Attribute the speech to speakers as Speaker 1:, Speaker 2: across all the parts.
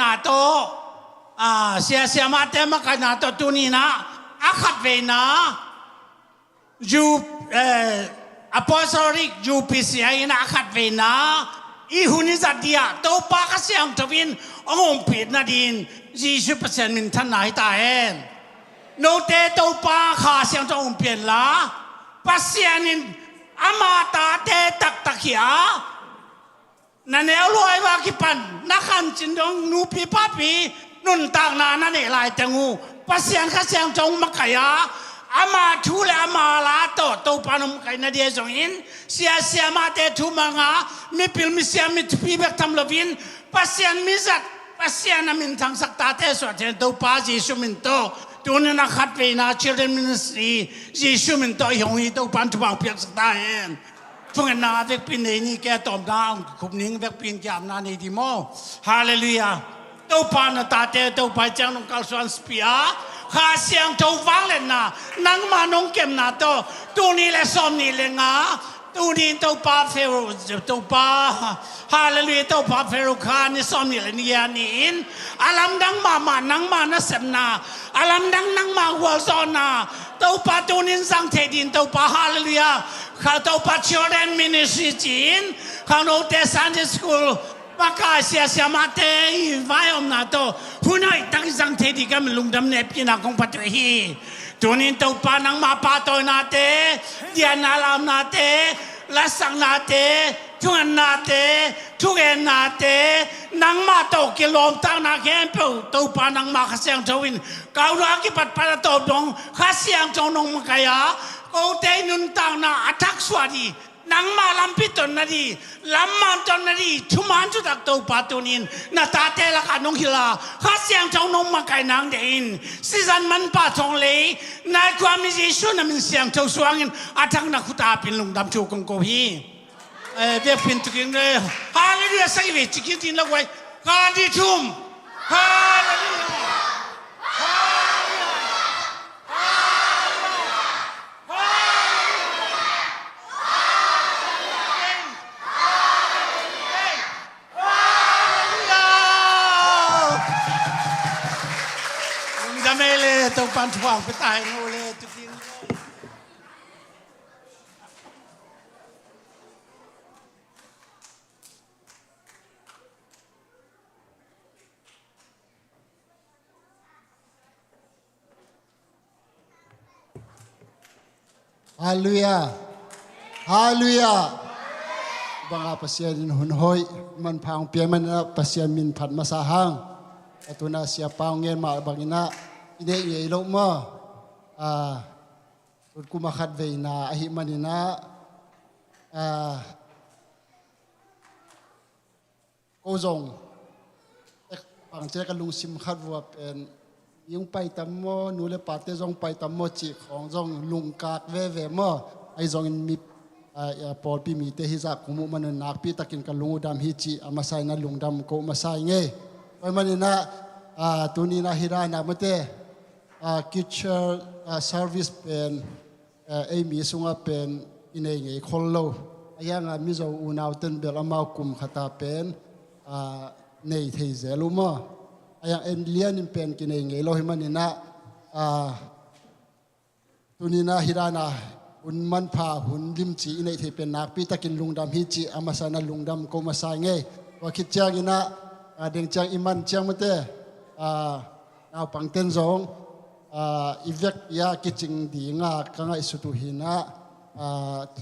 Speaker 1: นาโตเสียมาเตมากันนาโตตุนีนะอาขัดเวนะยูApostolic ยูพีซีไอนะอาขัดเวนะอีหุนิจัดเดียโตปากเสียงทวินองค์ปิดนาดิน20%มินท่านไหนตาเอ็นโนเตโตปาขาเสียงจะองค์เปลี่ยนละปัสเซียนินอามาตาเตตักตะเขียนั่นเอลอยว่ากิปันนักขันจินดงนูปีป้าปีนุนต่างนานั่นเอลายแต่งูปัสเซียนข้าเสียงจงมักขยาอามาทูเลอามาลาโตโตปานมไกนาเดียจงอินเสียมาเตทูมังามีพิลมิเสียมิทพีเบกทำลวินปัสเซียนมิจัดปัสเซียนมินทางสักตาเตสวดเทนโตปาจิสุมินโตตัวนี้นักขัดเวนะ Children Ministry จิสุมินโตยงฮีโตปันทุบางเพียงสักตาเองช่วงนาเวกปินนี่แกตอมดาวคุมนิ่งเวกปินแกมนานี่ดีโมฮาเลลูยาโตปานตาเตโตไปจังนงกัลสวนสปีอาข้าเสียงโตฟังเลยนะนังมานงเก็มนาโตตัวนี้แหละสมนี่เลยงาตัวนี้โตปาเฟโรโตปาฮาเลลูยาโตปาเฟโรคานี่สมนี่เลยนี่ยานินอาลัมดังมานังมานะเสมนาอาลัมดังนังมาหัวซอนาโตปาตัวนี้สังเทดินโตปาฮาเลลูยาข้าโตปา Children Ministry จีนข้าโนเตซันเดสคูลปากาเสียมาเตยไว้อมนาโตหุ่นไอ้ตั้งสังเทดิกันลุงดำเนปกินาคงปัตเฮีตัวนี้โตปานังมาปาโตนาเตเดียนาลามนาเตลัสังนาเตทุกนาเตทุกนาเตนังมาโตกิโลมตั้งนาแคมเปโตปานังมาข้าเสียงทวินกาวนากิปัดปาโตดงข้าเสียงจงนงมกายาโกเตนุนตั้งนาอัทักสวัสดีนังมาลำพิตนนาดีลำมันตนนาดีชุมันจุดักโตปาตุนินนาตาเตละกันนงฮิลาข้าเสียงจงนงมาไกนางเดินสิจันมันปาทองเลยนายความมีเยซูนามินเสียงเจ้าสวงินอาทักนักขุตาปินลุงดำจูกงโกฮีเบียพินตุกินเลยฮาเลลูยาสักเวจิกินตินละไว้การดิทุมฮาเลลูยาตรงปันทวงไปตายโนเลตุกิน
Speaker 2: ฮาเลลูยาฮาเลลูยาบางอาเซียนหุ่นหอยมันพังเปียมันอาเซียนมินผัดมาสาหังตัวน่าเสียเปล่าเงินมาบางน่ะอินเดียโลมาตุกุมาขัดเวน่าอหิมันินะโกจงบางเจ้ากันลุงซิมขัดวัวเป็นยังไปตามโมนูเลปาเตจงไปตามโมจีของจงลุงกากเวโมไอจงมีปอลปีมีเตหิจักกุมุมันนักปีตะกินกันลุงดำฮิจิอามาใส่นั่นลุงดำโกมาใส่เงี้ยไปมันนี่นะตัวนี้นะฮิรานะมันเตkitchen service เป็นมีสุงเป็นอินเองคนโลยังมิจอุณาวเต็นเบลมาคุมขัตาเป็นในเทเซลุมายังเอ็นเลียนเป็นกินเองโลหิมันนี่นะตัวนี้นะฮิรานะหุ่นมันพาหุ่นลิมจีในเทเป็นนักปีตะกินลุงดำฮิจิอามาสานะลุงดำโกมาสายเงยว่าคิดจังอินะเด้งจังอิมันจังมันเตเอาปังเต้นจงอีเวกยากิจิงดีงากังไอสุตุหินะ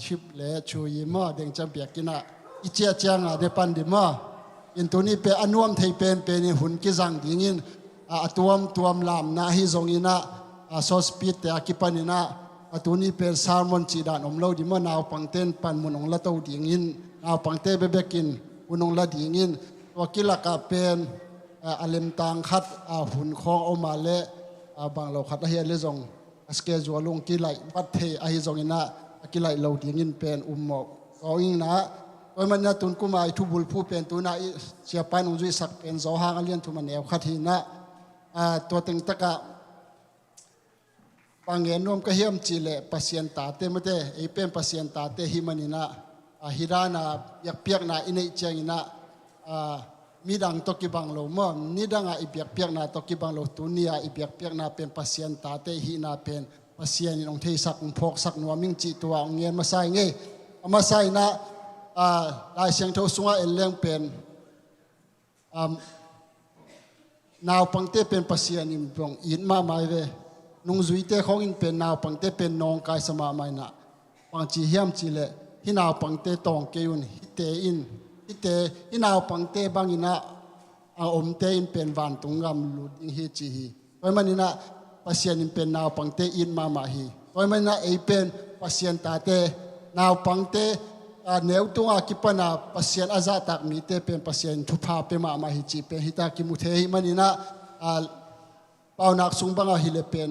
Speaker 2: ชิบเล่ช่วยมาเด้งจังเปียกินะอิเจียจังเดปันดิมาอินตัวนี้เป็นอนุมไทยเป็นหุ่นกิจังดีงินตัวมลามนะฮิจงอินะโซสปีเตอกิปันินะตัวนี้เป็นซาร์มอนจีดานอมเลาดิมานาปังเต้นปันมุนองละตัวดีงินนาปังเต้เบเบกินมุนองละดีงินว่ากิลักเป็นอเลมตังขัดหุ่นของอมาเลบางเราขัดเฮียเลจงสเกจวลงกิไลบัดเทอหิจงอินะกิไลเราดีงินเป็นหมอกเอาอิงนะโดยมันนะตุนกุมายทุบุลผู้เป็นตัวน่ะเสียไปนุ่งจุยสักเป็นโซฮางเลียนทุมันแนวขัดหินะตัวตึงตะกะบางเงินนวมก็เฮียมจีเลปัสยันตาเตมเตเป็นปัสยันตาเตหิมันินะฮิรานะอยากเปียกนะอินเอเจงินะ มีดังตกิบังโลมอนี่ดังไอเบียกเปียกนาตกิบังโลตุนียไอเบียกเปียกนาเป็นปัสยันตาเตหีนาเป็นปัสยันองเทสักพกสักนัวมิงจีตัวองเงียนมาใส่เงยมาใส่นะลายเสียงเท่าสวงเอลเลียงเป็นนาวปังเตเป็นปัสยันอิมบงอินมาไม่เวนุงจุยเตของอินเป็นนาวปังเตเป็นนองกายสมาไม่นะปังจีเฮียมจีเลที่นาวปังเตตองเกยุนฮิเตอินฮิเตที่นาวปังเตบางอินะอมเตอินเป็นวันตุงกำลุดอิงฮิจีฮีโดยมันอินะปัสยันอินเป็นนาวปังเตอินมามาฮีโดยมันอินะเอเป็นปัสยันตาเตนาวปังเตเนื้อตัวกิปนาปัสยันอาซาตักมีเตเป็นปัสยันทุพาเปมามาฮิจีเป็นฮิตากิมุเทหิมันอินะเปานักสุงบังฮิเลเป็น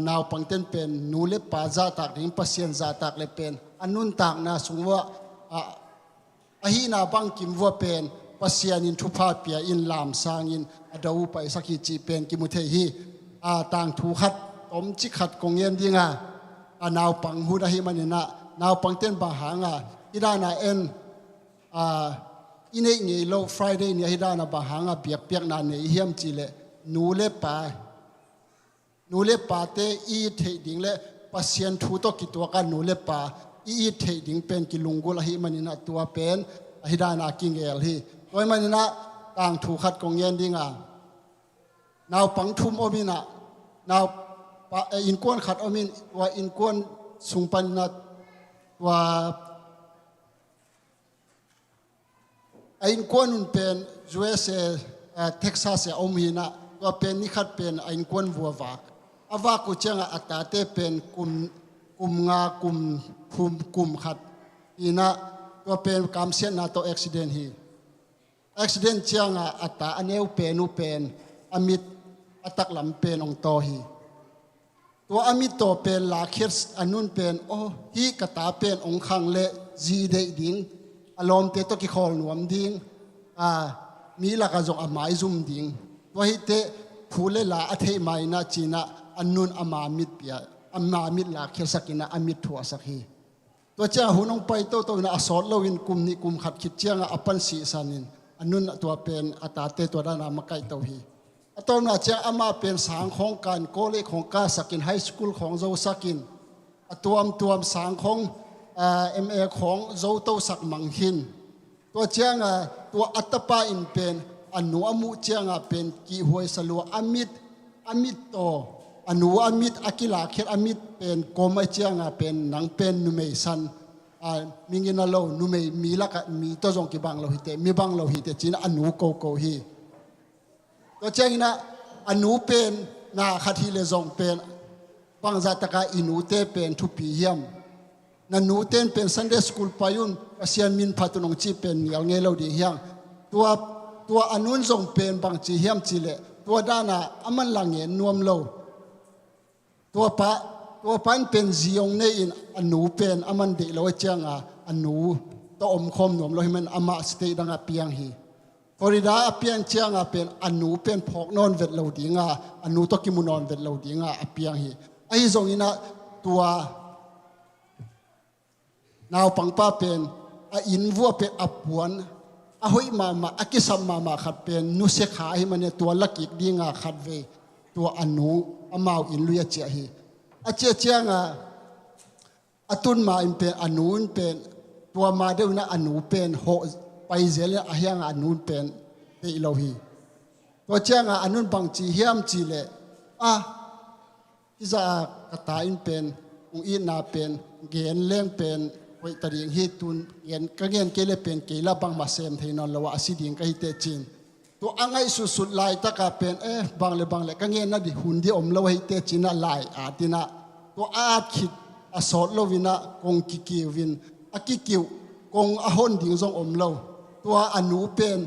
Speaker 2: นาวปังเตนเป็นนูเลปาซาตักหิงปัสยันซาตักเลเป็นอันนุนตักนาสุงว่าอหินาบังกิมว่าเป็นปัสยันอินทุพาเปียอินลามสางอินอดาวไปสักฮิจีเป็นกิมุเทหิต่างถูขัดต้มจิขัดกงเย็นดีงานาวปังหูดาหิมันอินะนาวปังเตนบาหางฮิดานาเอ็นอินเอเงโลฟรายเดย์เนี่ยฮิดานาบาหางเปียกเปียกนาเนเฮียมจีเลนูเลปาเตอีเทดิงเลปัสยันทูโตกิตัวกันนูเลปาอีเทดิงเป็นกิลุงกุลหิมันนะตัวเป็นฮิดานากิงเอลฮีโดยมันนะต่างถูขัดกงเย็นดิงนาวปังทุมอมินะนาวอินกวนขัดอมินว่าอินกวนสุงปันนะว่าอินกวนเป็น USA เท็กซัสอมินะว่าเป็นนิขัดเป็นอินกวนวัววากอาวากุเจงอัตตาเตเป็นกุมงากุมขัดอีนะว่าเป็นกำเสียนาโตอุบิเหตุฮีอุบิเหตุเจียงอัตตาอันเอวเป็นอมิตอัตักลำเป็นองโตฮีตัวอมิตโตเป็นลาเคิร์สอันนุนเป็นโอฮีกตาเป็นองคังเลจีเดดิงอารมณ์เตตกิคอลนวมดิงมีลักษณะหมายซุ่มดิงตัวฮิเตผู้เลลาอเทไมนาจีนะอันนุนอามามิดเปียอามามิดลาเคิร์สกินะอมิตทัวสักฮีตัวเจ้าหุ่นองไปโตนะอสอดลวินกุมนิกุมขัดคิดเจียงอปันสีสันินอันนุนตัวเป็นอัตตาเตตัวด้านามะไกโตฮีตอนนั้นเจ้าอามาเป็นสังของการโกเลของกาสักินไฮสคูลของโจสักินตัวสังของMA ของโจโตสักมังหินตัวเจ้าตัวอัตปาอินเป็นอนุอมุเจ้าเป็นกิหวยสลัวอมิตโตอนุอมิตอากิลาเขตอมิตเป็นโกมาเจียงเป็นนังเป็นนุเมสันมิงินาโลนุเมมีลักมีตัวจงกิบังโลหิตมีบังโลหิตจีนอนุโกฮีตัวเจ้านะอนุเป็นนาขัดฮิเลจงเป็นบางจัตกาอินูเตเป็นทุปีเฮียมนันนูเตนเป็นซันเดย์สคูลปายุนปัสยันมินพัตุนงจีเป็นอย่างเงี้ยเราดีเฮียงตัวอนุนจงเป็นบางจีเฮียมจีเลตัวด้านะอามันหลังเงินนวมโลตัวปันเป็นจียงเนอินอนุเป็นอามันเดลอยเจียงอนุตัวอมคมนวมโลให้มันอามาสเตดังเปียงฮีฟลอริดาเปียงเจียงเป็นอนุเป็นพอกนอนเวทเราดีอนุตัวกิมุนอนเวทเราดีเปียงฮีไอ้ทรงนี้นะตัวนาวปังป้าเป็นอินวัวเป็นอปวนหอยมากิสัมมาขัดเป็นนุเสขาให้มันตัวลักกิกดีขัดเวตัวอนุอมาวอินลุยเจียฮีเจียงตุนมาอินเป็นอนุเป็นตัวมาเดินอนุเป็นโหไปเจริญเฮียงอนุเป็นเตโลฮีตัวเจียงอนุบังจีเฮียมจีเลที่จะกระต่ายเป็นองอินนาเป็นเกณฑ์เลี้ยงเป็นไว้ตรียงฮิตุนเงินก็เงินเกลเป็นเกล้าบังมาเซมเทนอนละว่าสิดิ่งก็ฮิเตจินตัวอังไงสุดลายตะกาเป็นบางเลยก็เงินนั่นดิหุ่นที่อมละว่าฮิเตจินลายตินะตัวคิดสอดละวินะกงกิวินกิกิวกงหนดิ่งจงอมละตัวอนุเป็น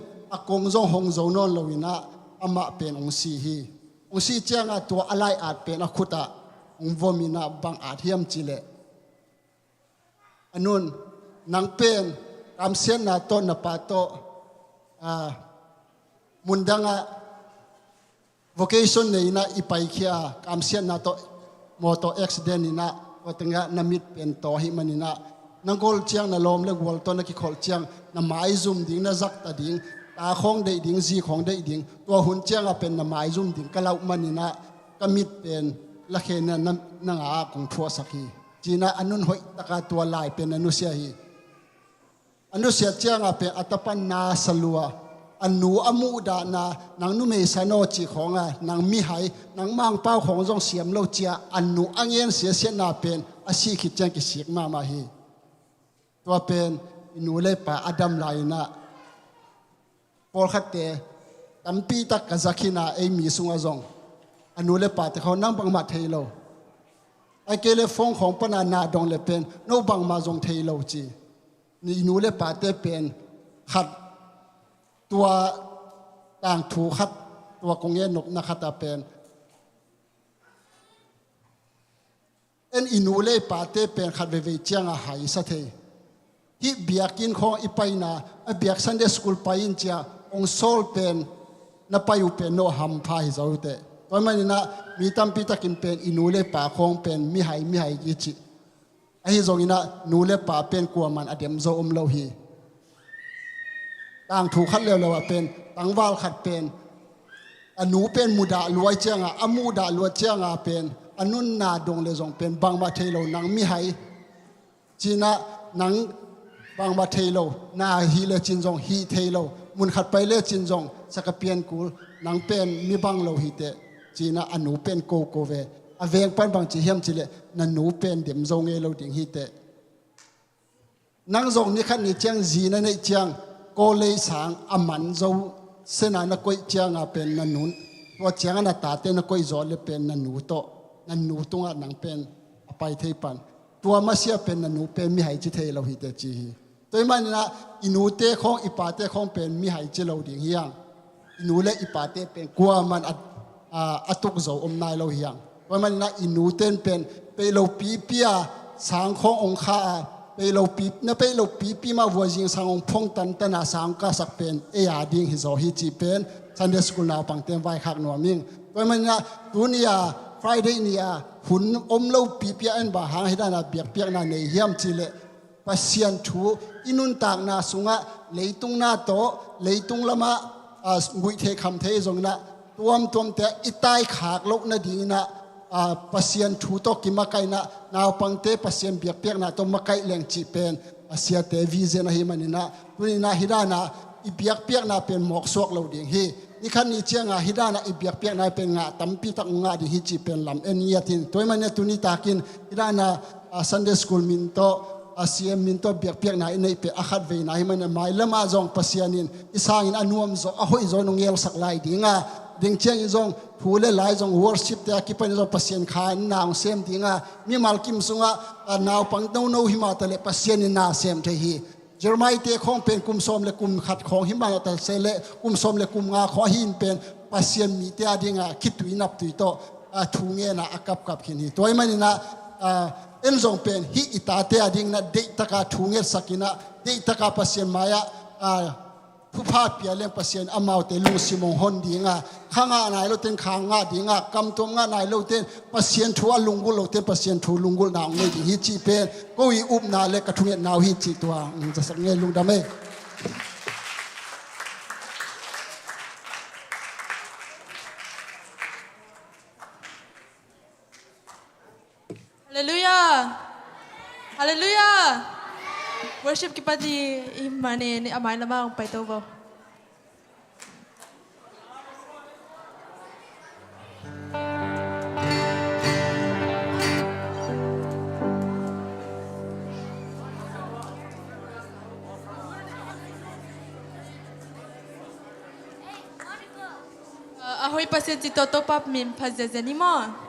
Speaker 2: กงจงหงจงนอนละวินะอามาเป็นองซีฮีองซีเจ้าตัวอะไรเป็นขุตะองวมินะบางเทียมจิเลอันนู้นนังเป็นคำเสียนนาโตนปาโตมุนดังvocation เนี่ยนะอีไปเขียคำเสียนนาโตมอโตเอ็กซ์เดนนี่นะว่าตั้งแต่นามิดเป็นต่อหิมันนี่นะนังกอลเชียงนาลมเล็กวอลตัวนักขอลเชียงนาไม้ซุ่มดิ่งนาจักตาดิ่ง ตาของได้ดิ่งซีของได้ดิ่งตัวหุ่นเจ้าเป็นน้ำไม้ซุ่มดิ่งกะเล่ามันนี่นะก็มิดเป็นละเคนันนังอาของทัวสักทีจีน่าอันนู้นหอยตะกาตัวลายเป็นอนุเสียฮีอนุเสียเจ้าเป็นอัตปันนาสลัวอันนูอมูดานานังนุเมสานอจีของนังมิหายนังมังเป้าของจงเสียมโลเจียอันนูอังเงินเสียเสียนาเป็นอาชีคิดจังกิเสียกมาฮีตัวเป็นนูเล่ป่าอดัมไลนะพอขัดเตะตั้มปีตักกะซักินาเอมีสุงอาจงอันนูเล่ป่าแต่เขานั่งบังมาเทโลไอเกเลฟงของปนานาดงเลเป็นโนบังมาจงเทโลจีนี่นูเล่ป่าเตเป็นขัดตัวต่างถูขัดตัวกงเงินนกนักขัดเป็นเอ็นอินูเล่ป่าเตเป็นขัดเวเวเจียงหายสัตย์ที่เบียกินของอีไปนาเบียกซันเดย์สคูลไปอินเจียองโซลเป็นนับไปอยู่เป็นโนฮัมพายเจ้าเตตอนมันนะมีตั้มปีตะกินเป็นอินูเล่ป่าของเป็นมิหายกิจิไอ้ที่ตรงนี้นะนูเล่ป่าเป็นกลัวมันอเดียมโซอมโลฮีต่างถูกขัดเร็วเลยว่าเป็นต่างวาลขัดเป็นอนูเป็นมุดาลวยเจียงอามูดาลวยเจียงเป็นอนุนนาดงเลยจงเป็นบางมาเทโลนังมิหายจีน่านังบางมาเทโลนาฮีเลจินจงฮีเทโลมุนขัดไปเลจินจงสักเปียนกูนังเป็นมีบางโลฮีเตจีน่าอนูเป็นโกโกเวอเวงปันบางจีเฮียมจีเลนันนูเป็นเดียมจงเอโลดิ่งฮีเตนังจงนี่ขัดนี่เจียงจีนั่นนี่เจียงโกเลยสังอามันโจเสนานักกุยเจียงเป็นนันนุนตัวเจียงนัตตาเตนักกุยโจเลเป็นนันนูโตนันนูตุงนังเป็นไปเทปันตัวมาเสียเป็นนันนูเป็นมิหายจิเทโลฮีเตจีตัวมันนะอินูเตของอิปาเตของเป็นมิหายจิโลดิ่งเฮียงอินูเลอิปาเตเป็นกัวมันอัตุกโจอมนายโลเฮียงตัวมันนะอินูเตเป็นเปโลปีเปียสังขององค์ข้าไปเราปีนะไปเราปีมาวัวจิงสังองพงตันตันสังกาสักเป็นอาดิ่งฮิโซฮิจิเป็นซันเดย์สกุลนาปังเต็มไว้ขักหนัวมิงตัวมันนะตุนียฟรายเดย์นี่หุ่นอมเราปีอันบ่หางให้ได้นะเบียกเปียกนะในเฮียมจิเลปัสยันทูอินุนตากนาสุงะเลยตุงนาโตเลยตุงละมางุยเทคำเทจงนะตัวมแต่อิตายขากโลกนาดีนะปัสยันทูโตกิมาไกนะนาวปังเตปัสยันเบียกเปียกนะตัวมาไกแรงจีเป็นปัสยันเตวีเจนะฮิมันนะตุนีนะฮิดานะอีเบียกเปียกนะเป็นหมอกสวกเราดิ่งฮีนี่ขันนี้เจียงฮิดานะอีเบียกเปียกนะเป็นงาตั้มปีตักงาดิ่งฮีจีเป็นลำเอ็นยาตินตัวมันเนี่ยตุนีตากินฮิดานะซันเดย์สคูลมินโตอาเซียมินโตเบียกเปียกนะอินในเปอาขัดเวนะฮิมันเนี่ยไม่ละมาจงปัสยันินอิสางินอนุมจงahoyจงนงเยลสักลายดิ่งดิ่งเชียงจงผู้เล่หลายจง worship แต่กิปันจงปัสยันขานนางเสียมดิ่งมีมาลกิมสุงนาวปังโนหิมาตะเลปัสยันนาเสียมเทฮีเจอร์ไม่เตะของเป็นกุมสมเลกุมขัดของหิมาตะเซเลกุมสมเลกุมงาขอหินเป็นปัสยันมีเตะดิ่งคิดตุยนับตุยโตทุงเงินอากับขินฮีตัวมันนี่นะเอ็นจงเป็นฮิอิตาเตะดิ่งนะเด็กตะกาทุงเงินสักินะเด็กตะกาปัสยันมายาผู้พาเปียเลี้ยงปัสยันอามาเตลุงสิมงฮอนดิ่งข้างนายเราเต้นข้างดิ่งกำตัวนายเราเต้นปัสยันทัวลุงกุลเราเต้นปัสยันทัวลุงกุลนางไม่ดิ่งฮิจิเป็นก็อีอุบนาเล็กกระทุงเงินนาวฮิจิตัวจะสักเงินลุงดำเอ
Speaker 3: Haleluya. Haleluya. Worship kita di imane ni amay lamang paitobo. Ahoy pasien si Toto Pap min pazezen mo.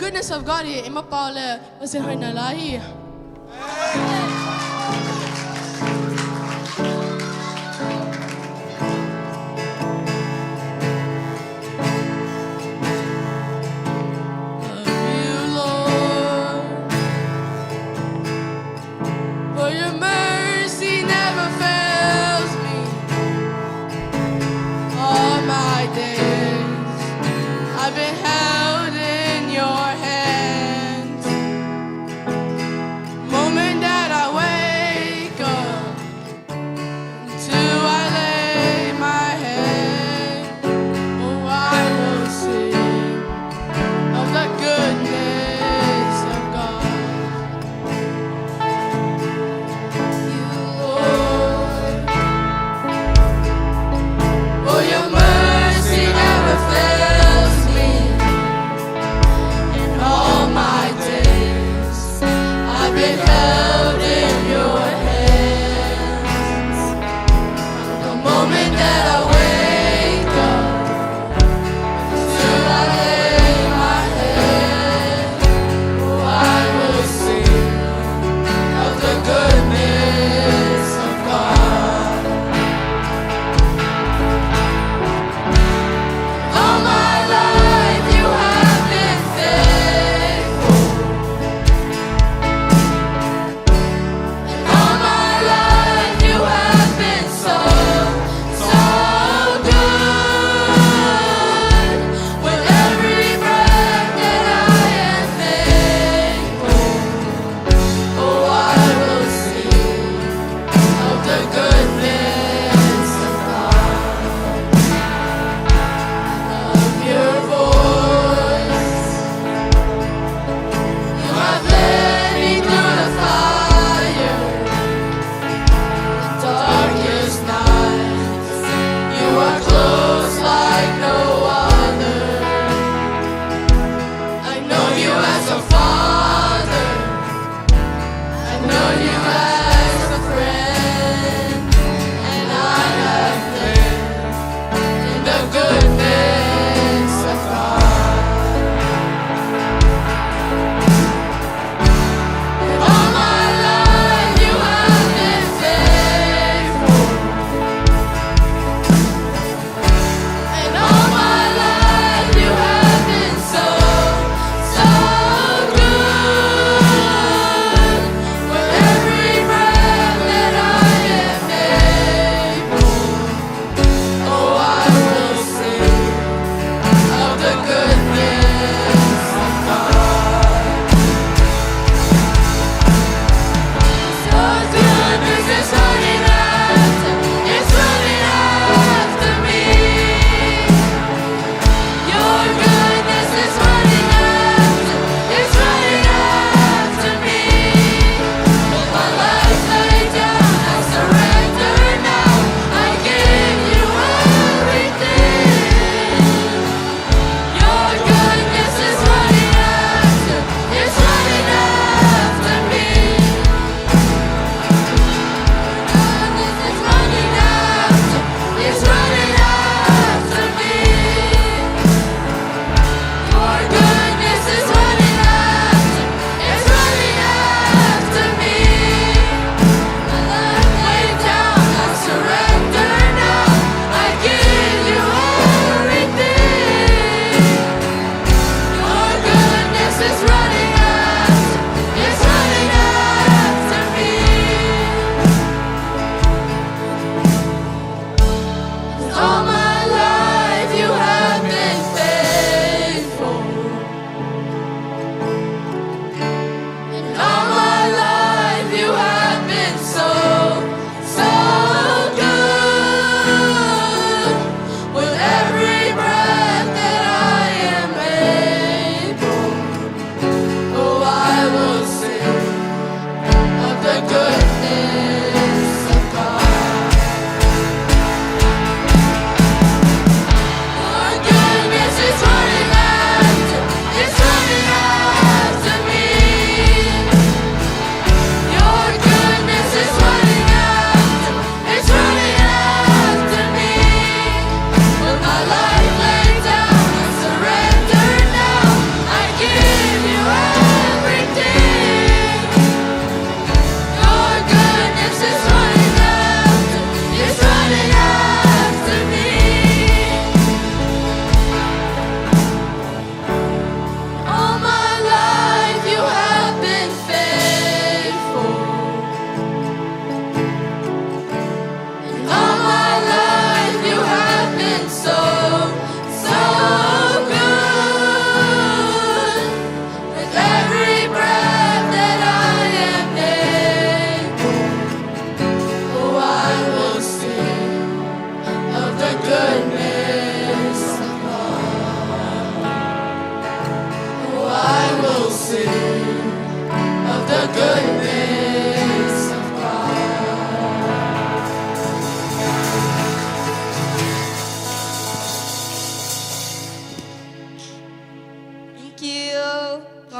Speaker 3: goodness of God hi ima paule pasin hoi na lai. I've been held in your hands. Moment that I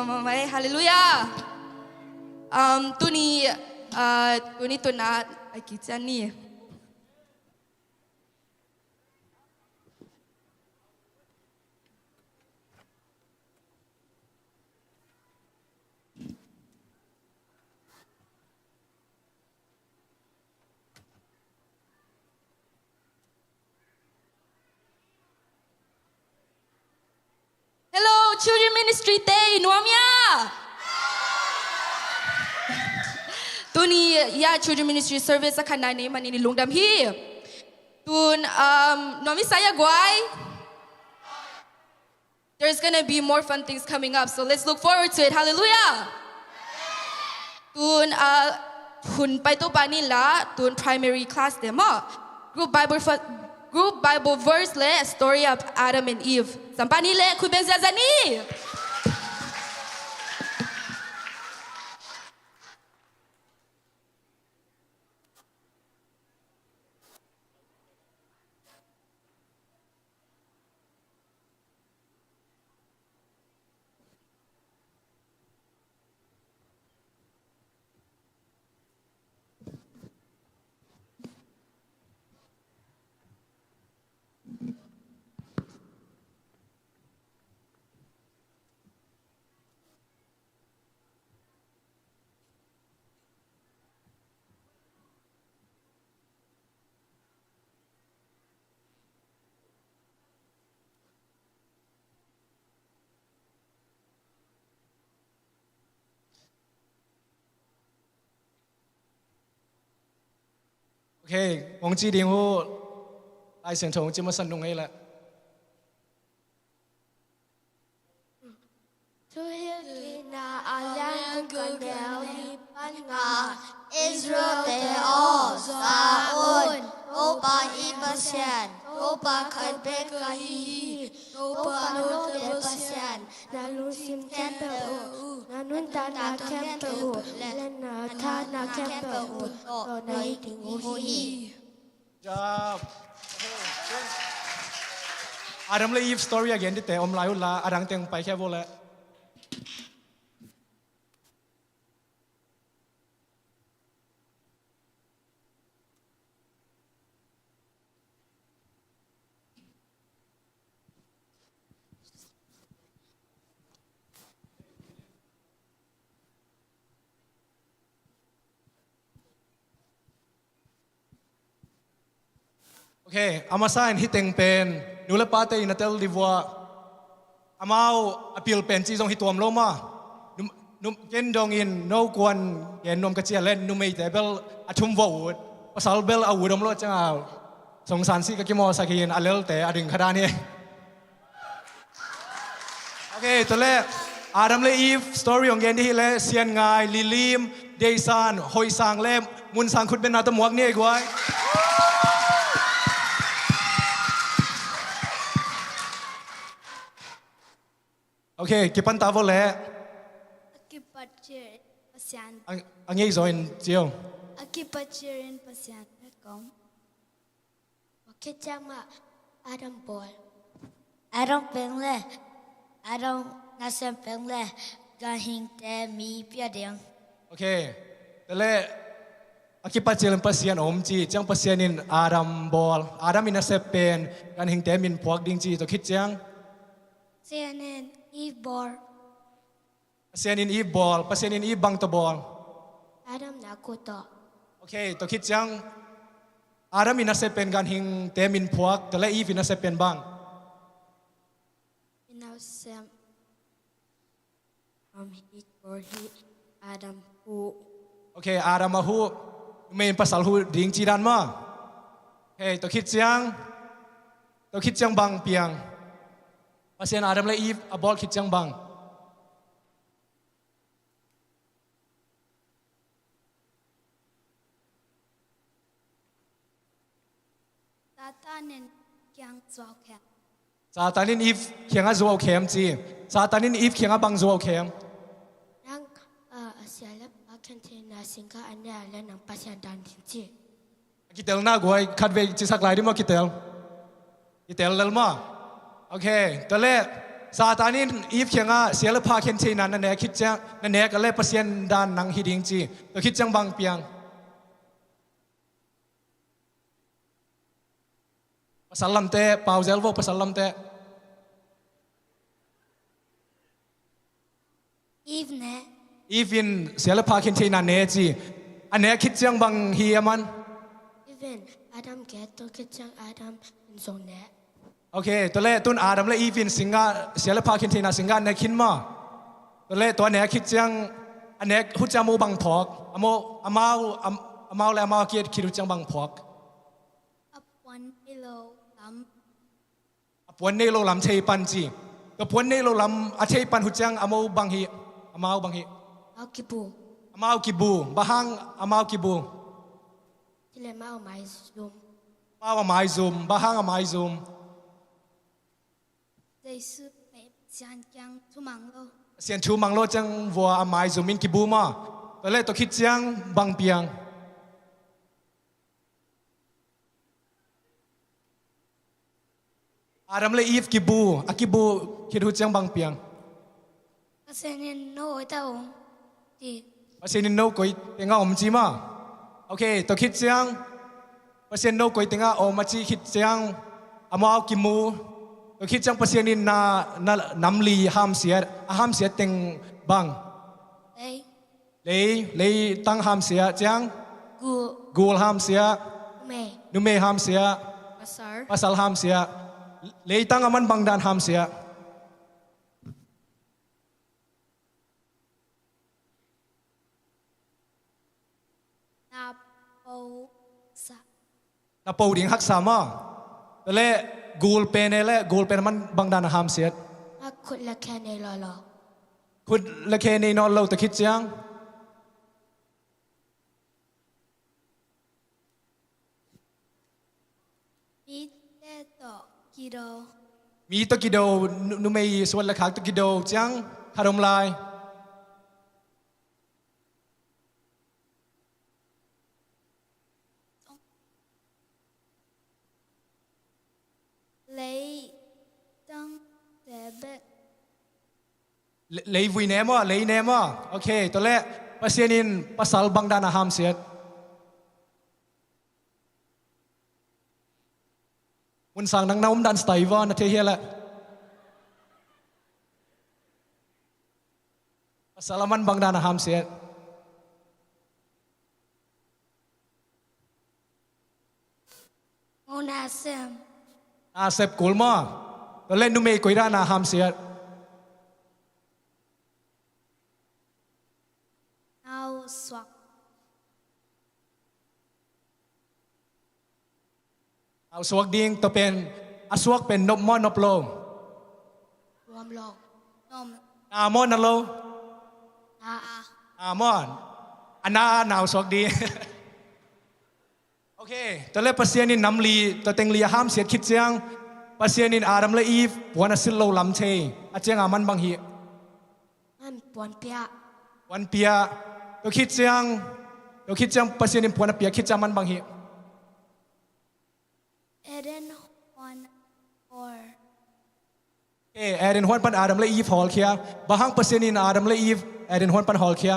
Speaker 3: mamay hallelujah tuni tunat akitsani Hello children ministry day nuamya Tuni ya children ministry service akan nai mani ni lungdam hi tun nomi saya guai There's going to be more fun things coming up so let's look forward to it hallelujah Tun hun pai to pani la tun primary class demo group Bible verse le story of Adam and Eve sampani le kuben zazani
Speaker 4: Okay, 我知點好，大成從這麼神弄起啦。
Speaker 5: Israel teo saun opa ipasyan opa kadbekahi opa no tepasyan nalusim kempehu nanunta na kempehu lena ta na kempehu to na itinguhi
Speaker 4: Job. Adam le Eve story again ที่แต่อมลายอุลาอดังเต็งไปแค่โวละ Okay, amasain hiteng pen nula pate inatel divwa amau apil pen chi jong hituam loma num ken dong in no kwan ken nom kachia len numei tebel athum wo pasal bel awudom lo chang song san si ka kimo sakin alel te ading khada ni Okay, tole Adam le Eve story ong gen di le sian ngai lilim deisan hoi sang le mun sang khut ben na ta muak ni gwai Okay, kipan tavo le.
Speaker 5: Akipachirin pasyan
Speaker 4: Ang yei zoin jiao.
Speaker 5: Akipachirin pasyan kom Wakitama Adam bol Adam pengle Adam nasem pengle gahing te mi piadeng
Speaker 4: Okay. Tele akipachilan pasian om ji jang pasianin Adam bol. Adam ina sepen kan hing temin puak ding ji to khit jang.
Speaker 5: CNN Eve bor
Speaker 4: Pasianin Eve bol, pasianin Eve bang to bol.
Speaker 5: Adam nakuto
Speaker 4: Okay, to khit jang Adam ina sepen kan hing temin puak tele Eve ina sepen bang.
Speaker 5: Inasem hit or he Adam who
Speaker 4: Okay, Adam ahu main pasal hu ding ji dan ma. Okay, to khit jang bang piang. Pasian Adam le Eve abol khit jang bang.
Speaker 5: Satanin kyang zwakya
Speaker 4: Satanin Eve khiang a zuaw khem chi. Satanin Eve khiang a bang zuaw khem.
Speaker 5: nang asialap akantena singka anya la nang pasyan dan chi
Speaker 4: Kitel na guai khatve chi sak lai di ma kitel. Kitel lel ma. Okay, tole ซาตานินอีฟเขียงอ่ะเสียละพาเขียนเทนันนั่นแหละคิดจังนั่นแหละก็เลยเปอร์เซ็นต์ด้านนังฮิดิงจีตัวคิดจังบางเปียงภาษาลัมเตะเปาเซลโวภาษาลัมเตะ
Speaker 5: Eve nè.
Speaker 4: อีฟินเสียละพาเขียนเทนันเนจีอันเนี้ยคิดจังบางเฮียมัน
Speaker 5: Even Adam get to cái trang Adam dùng nè.
Speaker 4: โอเคตัวเล่ตุนอาดัมและอีฟินสิงห์เสียละพาเขียนเทนันสิงห์ในคิดมาตัวเล่ตัวเนี้ยคิดจังอันเนี้ยหุจามูบังพอกอามาวและอามาวเกียรคิดหุจังบังพอก
Speaker 5: Up one below lắm.
Speaker 4: ปวนเนโลลำเทปันจีก็ปวนเนโลลำอาเทปันหุจังอามาวบังฮีอามาวบังฮี
Speaker 5: Ao kỳ bù.
Speaker 4: อามาวกิบูบะฮังอามาวกิบู
Speaker 5: Thì là mau mày dùng.
Speaker 4: มาวามายซูมบะฮังอามายซูม
Speaker 5: Đây sư mẹ chàng chàng thu măng lô.
Speaker 4: เสียนชูมังโลจังวัวอามายซูมินกิบูมาตัวเล่ตัวคิดจังบังเปียงอาดัมและอีฟกิบูอากิบูคิดหุจังบังเปียง
Speaker 5: Các sen nên nổi tao. Thì
Speaker 4: ภาษาโนกุยเต็งอมจีมาโอเคตัวคิดจังภาษาโนกุยเต็งอมจีคิดจังอามาวกิมูตัวคิดจังภาษานินน้ำลีห้ามเสียเต็งบัง
Speaker 5: đây.
Speaker 4: เลยตั้งห้ามเสียจัง
Speaker 5: Gù
Speaker 4: กูลห้ามเสีย
Speaker 5: mẹ.
Speaker 4: นุเมห้ามเสีย
Speaker 5: Pasar.
Speaker 4: ภาษาห้ามเสียเลยตั้งอามันบังดานห้ามเสีย
Speaker 5: Nạp bầu sa.
Speaker 4: นาปูดิ่งฮักสามาตัวเล่กูลเป็นกูลเป็นมันบังดานห้ามเสีย
Speaker 5: Mà khụt là khe này lò lò.
Speaker 4: คุณละเคในนอนเราตะคิดจัง
Speaker 5: Ít tê tọ kỳ đô.
Speaker 4: มีตะกิโดนุเมยส่วนละขากตะกิโดจังคารมลาย
Speaker 5: Lấy tăng tế bệ.
Speaker 4: เลยวินเนมเลยเนมโอเคตัวเล่ภาษานินภาษาบังดานห้ามเสียมุนสั่งนังน้ำดันสไตวอนเทียละภาษาละมันบังดานห้ามเสีย
Speaker 5: Ngô nà xem.
Speaker 4: อาเซบกูลมาตัวเล่นนุเมยกุยดานาห้ามเสีย
Speaker 5: Ao soạc.
Speaker 4: เอาสวกดิ่งตัวเป็นอาสวกเป็นนบมอนบโล
Speaker 5: Rùm lọc. Nôm.
Speaker 4: อามอนนโล
Speaker 5: À à.
Speaker 4: อามอนอันน่าหนาวสวกดี โอเคตัวเล่นภาษานินน้ำลีตัวเต็งลีห้ามเสียคิดเจียงภาษานินอาดัมและอีฟวันสิลโลลำเทอาเจียงอามันบางฮี
Speaker 5: Ăn buồn bia.
Speaker 4: วันเปียตัวคิดเจียงภาษานินวันเปียคิดจังมันบางฮี
Speaker 5: Eden one or.
Speaker 4: เอเดนฮวนปันอาดัมและอีฟฮอลเคียบางภาษานินอาดัมและอีฟเอเดนฮวนปันฮอลเคีย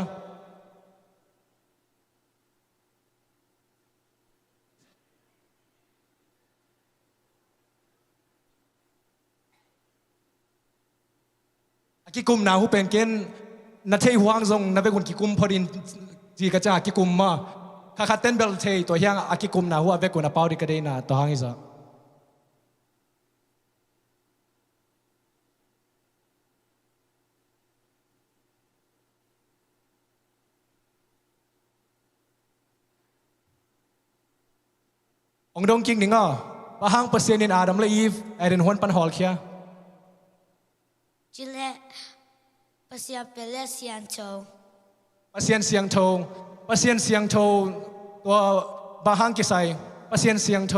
Speaker 4: กิกุมนาหูเป็นเกณฑ์นัทเทหวางทรงนับเป็นคนกิกุมพอดินจีกระจากิกุมมาข้าขัดเต้นเบลเทตัวยังอากิกุมนาหูอาเวกุนาเปาดิกระเดนาตัวหางอิสองดงกิงนิงอ่ะบางเปอร์เซ็นต์ในอาดัมและอีฟเอเดนฮวนปันฮอลเคีย
Speaker 5: Chỉ lẽ. Bà xem bê lẽ xiàn châu.
Speaker 4: ภาษาเสียงโทตัวบางกิไซภาษาเสียงโท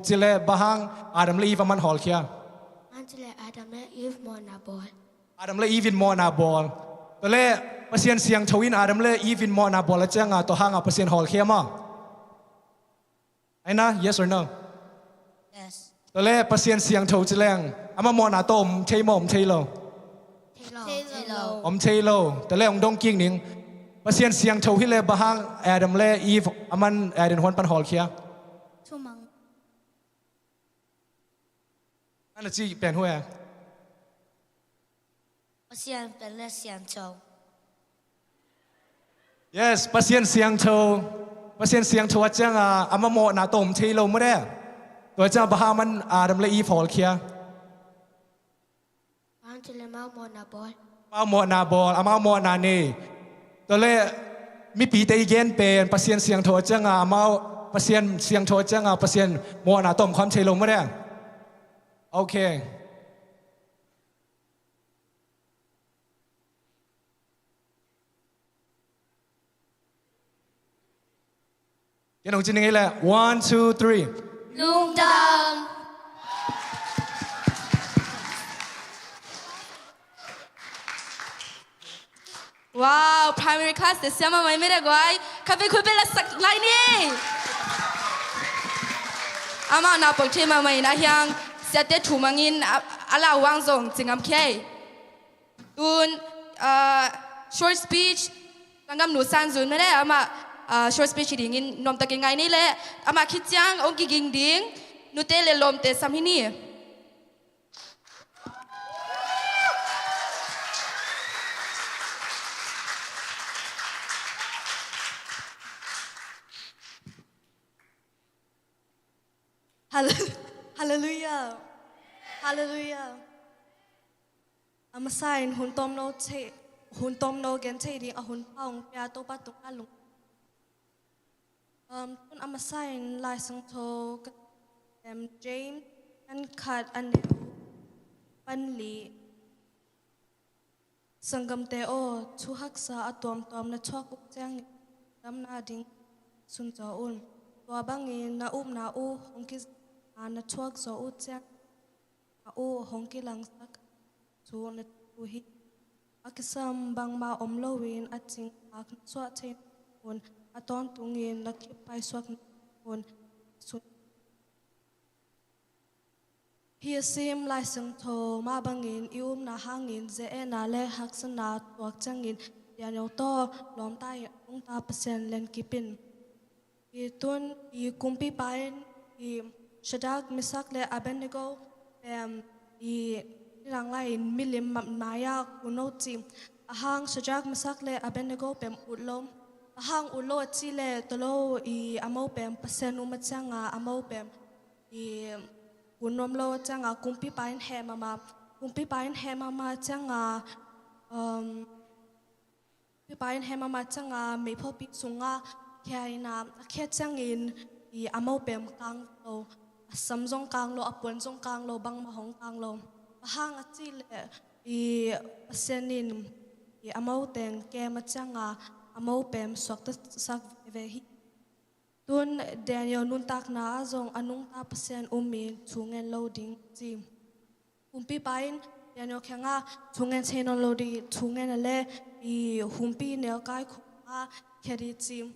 Speaker 4: จิเลบางอาดัมและอีฟมันฮอลเคีย
Speaker 5: Ăn chỉ lẽ Adam lẽ Eve mò nà bòi.
Speaker 4: อาดัมและอีฟวินมอนาบอลตัวเล่ภาษาเสียงโทวินอาดัมและอีฟวินมอนาบอลแล้วเจ้างาตัวหางภาษาฮอลเคียมาไอ้นะ yes or no
Speaker 5: Yes.
Speaker 4: ตัวเล่ภาษาเสียงโทจิเลงอามามอนาโตมเทมอมเทโล อมเทโลแต่เล่องดงกิ้งนิงภาษาเสียงเท่าที่เล่บะฮังแอดัมเล่อีฟอามันแอดันฮวนปันฮอลเคีย
Speaker 5: ชั่วมัง
Speaker 4: นั่นจีเป็นหัว
Speaker 5: เสียงเป็นและเสียงโจ
Speaker 4: yes ภาษาเสียงเท่าภาษาเสียงเท่าจังอามาโมนาตมเทโลไม่ได้ตัวจังบะฮังมันอาดัมเล่อีฟฮอลเคีย
Speaker 5: บางทีเลยมาโมนาบอล
Speaker 4: มาโมนาบอลอามาโมนาเนตัวเล่มีปีเตอีเกนเป็นภาษาเสียงเท่าจังอามาภาษาเสียงเท่าจังภาษาโมนาตมความเทโลไม่ได้โอเคยังหนุ่มจีนยังไงแหละ one two three
Speaker 5: ลุงด
Speaker 3: ำว้าว primary class เสียมาไม่ได้กว่าคาเฟ่คุยเป็นละสักไลน์นี่อามาหน้าปกที่มาไม่นะยังเสียเตะถูมังอินอะไรวางส่งจริงอำเคตุนshort speech ตั้งกำหนูสั้นสุดไม่ได้อามาshort speech ดิ่งอินนมตะกิงไงนี่แหละอามาคิดจังองกิงดิ่งนุเตเลลมเตสัมหินี
Speaker 6: Hallelujah. Hallelujah. Amasain huntom no gen che ding a hun paung pya to pa tung alung. Tun amasain lai sang tho James and kat an pan li sangam te o chu hak sa atom tom na chok uk chang dam na ding sun cho un. Tua bangin na na u hong ki na chuak zo u chang na u hong ki lang sak chu na tu hi akisam bang ma om lo win a ching ak chwa chen un aton tungin na ki pai swak un su hi sim lai sang tho ma bangin na hangin ze na le hak sana tuak changin ya no to lom tai ong ta percent len kipin Itun I kumpi pain I shadak misak le Abednego I ranglai milim maya kuno tim ahang shadak misak le Abednego pem ulom ahang ulo chile tolo I amau pem pasen umachanga amau pem I kunom lo changa kumpi pain he mama changa kumpi pain he mama changa me phopi sunga Kaya na kaya changin I amau pem kang lo samjong kang lo apun jong kang lo bang mahong kang lo ahang atile I pasenin I amau teng kaya machanga amau pem swakta sak vehi tun Daniel nun tak na azong anung ta pasen umin chungen loading ji humpi pain Daniel kaya nga chungen chenon loading chungen ale I humpi neo kai khuma keri ji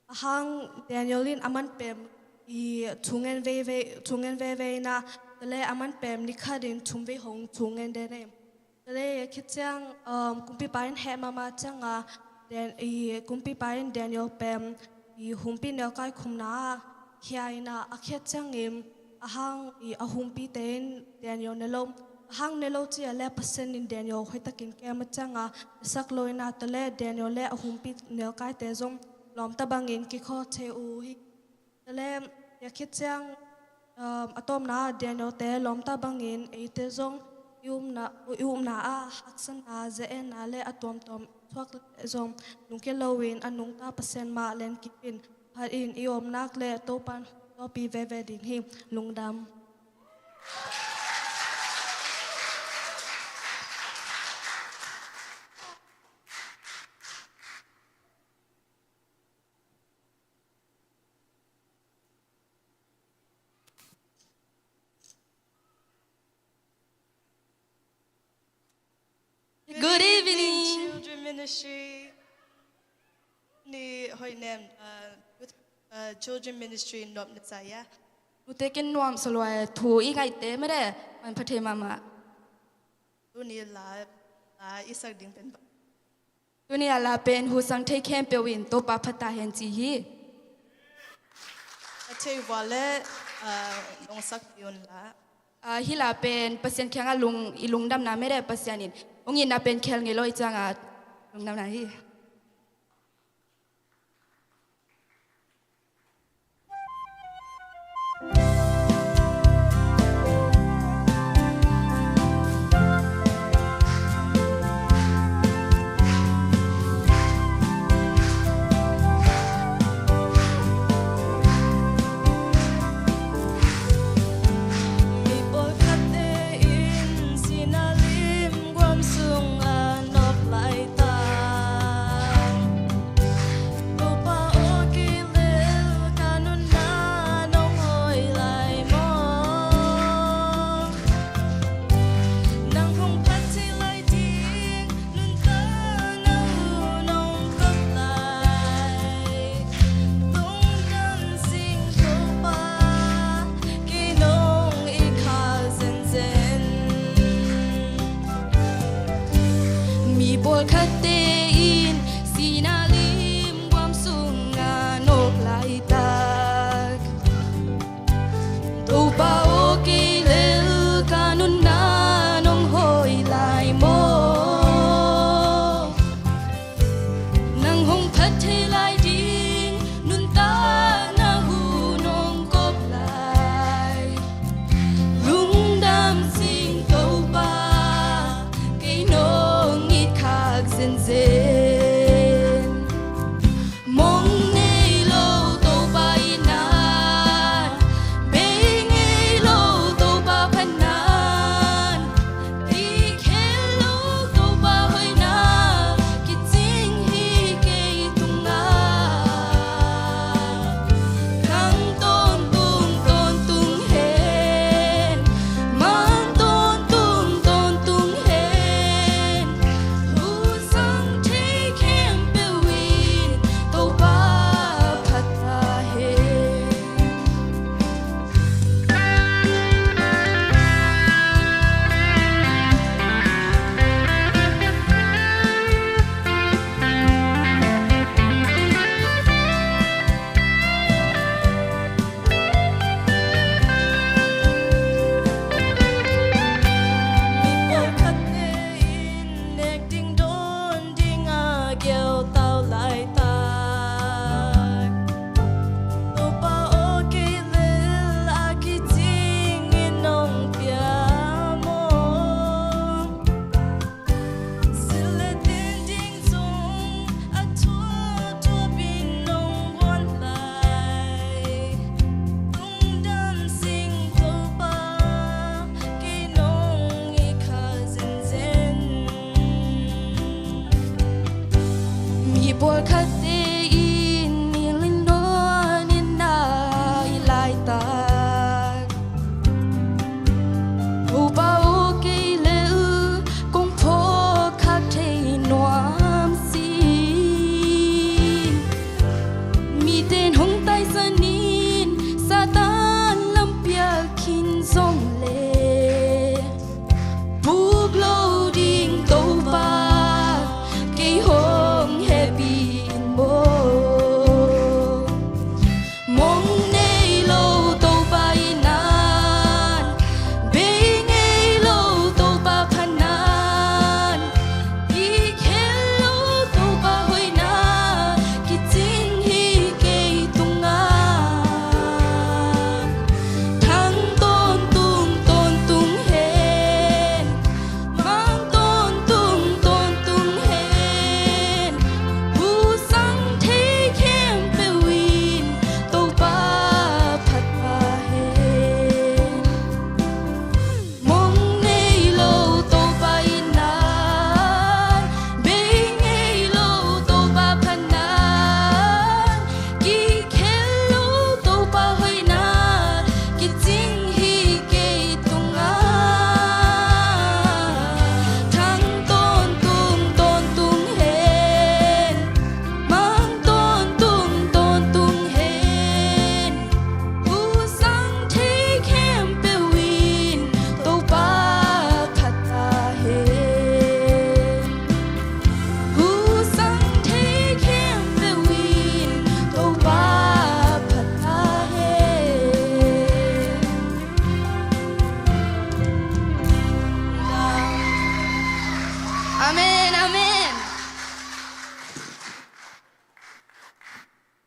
Speaker 6: ahang Danielin aman pem I chungen ve na tale aman pem nikhadin chumve hong chungen de ne tale khichang kumpi pain he mama changa den I kumpi pain Daniel pem I humpi ne kai khumna khiaina akhiachang im ahang I ahumpi ten Daniel nelom ahang nelo chi ale pasen in Daniel hoitakin kem changa sakloina tale Daniel le ahumpi ne kai te zong lom tabangin ki kho che u hi tale ya khichang atom na Daniel te lom tabangin e te zong yum na a haksan a ze en ale atom tom thwak zong nungke lowin anung ta pasen ma len kipin har in iom nak le topan topi ve ding hi lungdam
Speaker 3: Good evening.
Speaker 6: Children Ministry ni hoi nem with Children Ministry nop nitsaya
Speaker 3: Nutekin nuam salway thu I ngai te mere man pathe mama
Speaker 6: tu ni la isak ding ten
Speaker 3: tu ni ala pen hu sang thei khem pe win to pa phata hen chi hi
Speaker 6: thei wale nong sak yun la
Speaker 3: hi la pen pasien khyang alung ilung dam na me re pasianin ongin na pen khel nge loi changa lung dam na hi Hong happy in more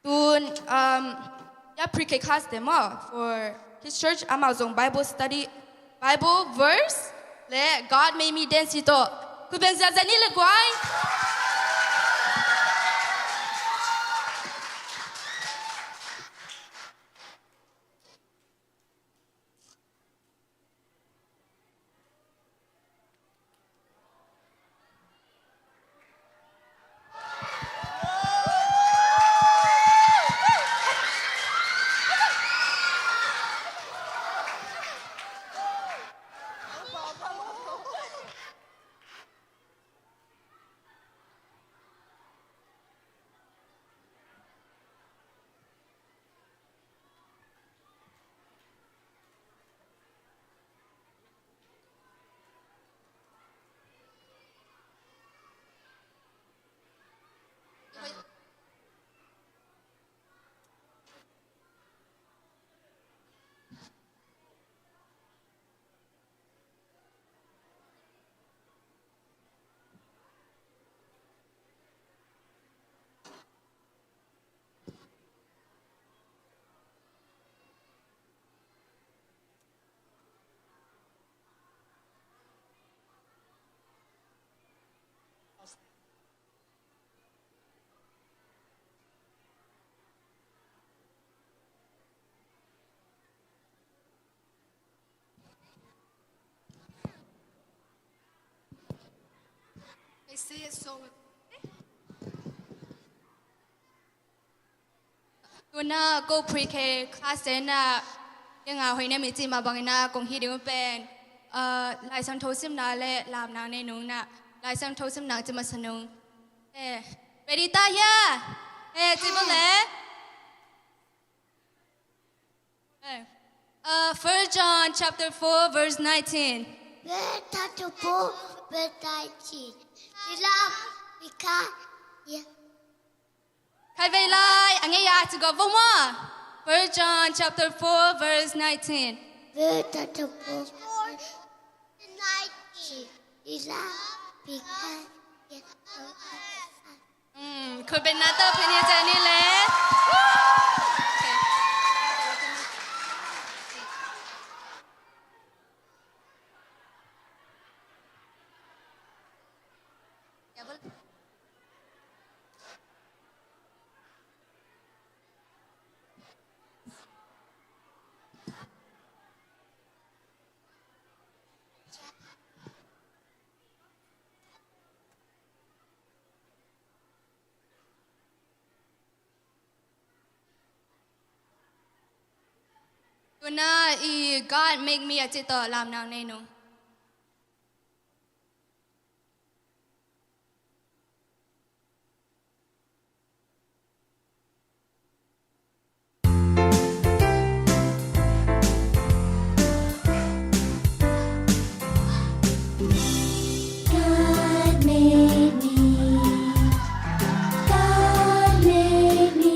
Speaker 3: Tun ya pre-K class demo for his church amazon Bible study Bible verse le God made me dance ito. Kuben zazani le guai.
Speaker 6: I say it so.
Speaker 3: Tuna go pre-K class na yang ahoy na miti mabangina kung hindi mo pen lai sang thosim na le lam na ne nung na lai sang thosim naจะมาสนุกready ta ya jibo le 1 John chapter 4 verse 19
Speaker 5: Beta to po, beta chi. Sila, ika, ya.
Speaker 3: Khai vei lai ange ya to go voma 1 John chapter 4 verse 19
Speaker 5: Beta to po, chi. Sila, ika, ya.
Speaker 3: คุณเป็นนัตเตอร์เพเนียเจนี่เลย Tuna God make me a chito lam nang nenu.
Speaker 5: God made me. God made me.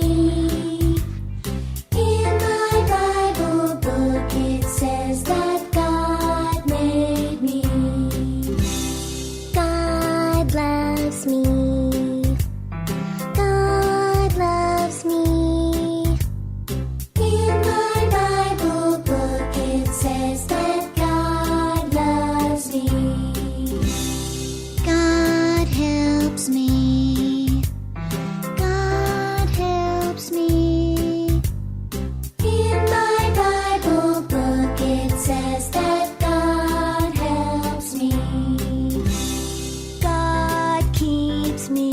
Speaker 5: In my Bible book it says that God made me. God loves me. God loves me. In my Bible book it says that God loves me. God helps me. God helps me. In my Bible book it says that God helps me. God keeps me.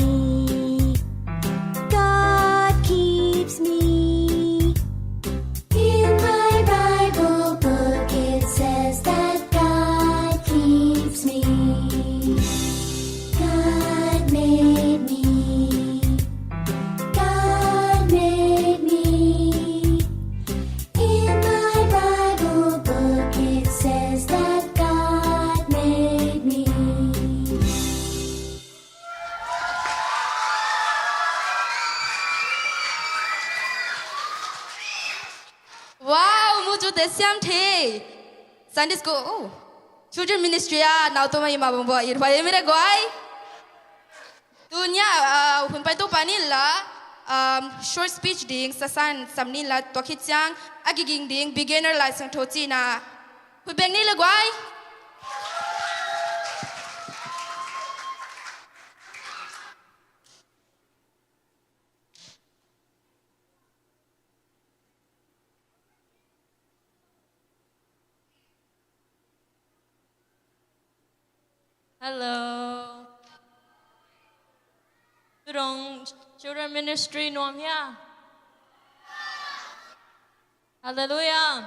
Speaker 5: God keeps me. In my Bible book it says that God keeps me. God made me. God made me. In my Bible book it says that God made me.
Speaker 3: Wow, mucho de siamte. Sunday school. Oh. Children ministry now to may mabombo irpa yemire guai. Tunya hun pai tu panilla short speech ding sasan samnin la to khit chang agiging ding beginner license thochi na phu beng ni lagwai
Speaker 7: Hello. Tudong children ministry nom ya. Hallelujah.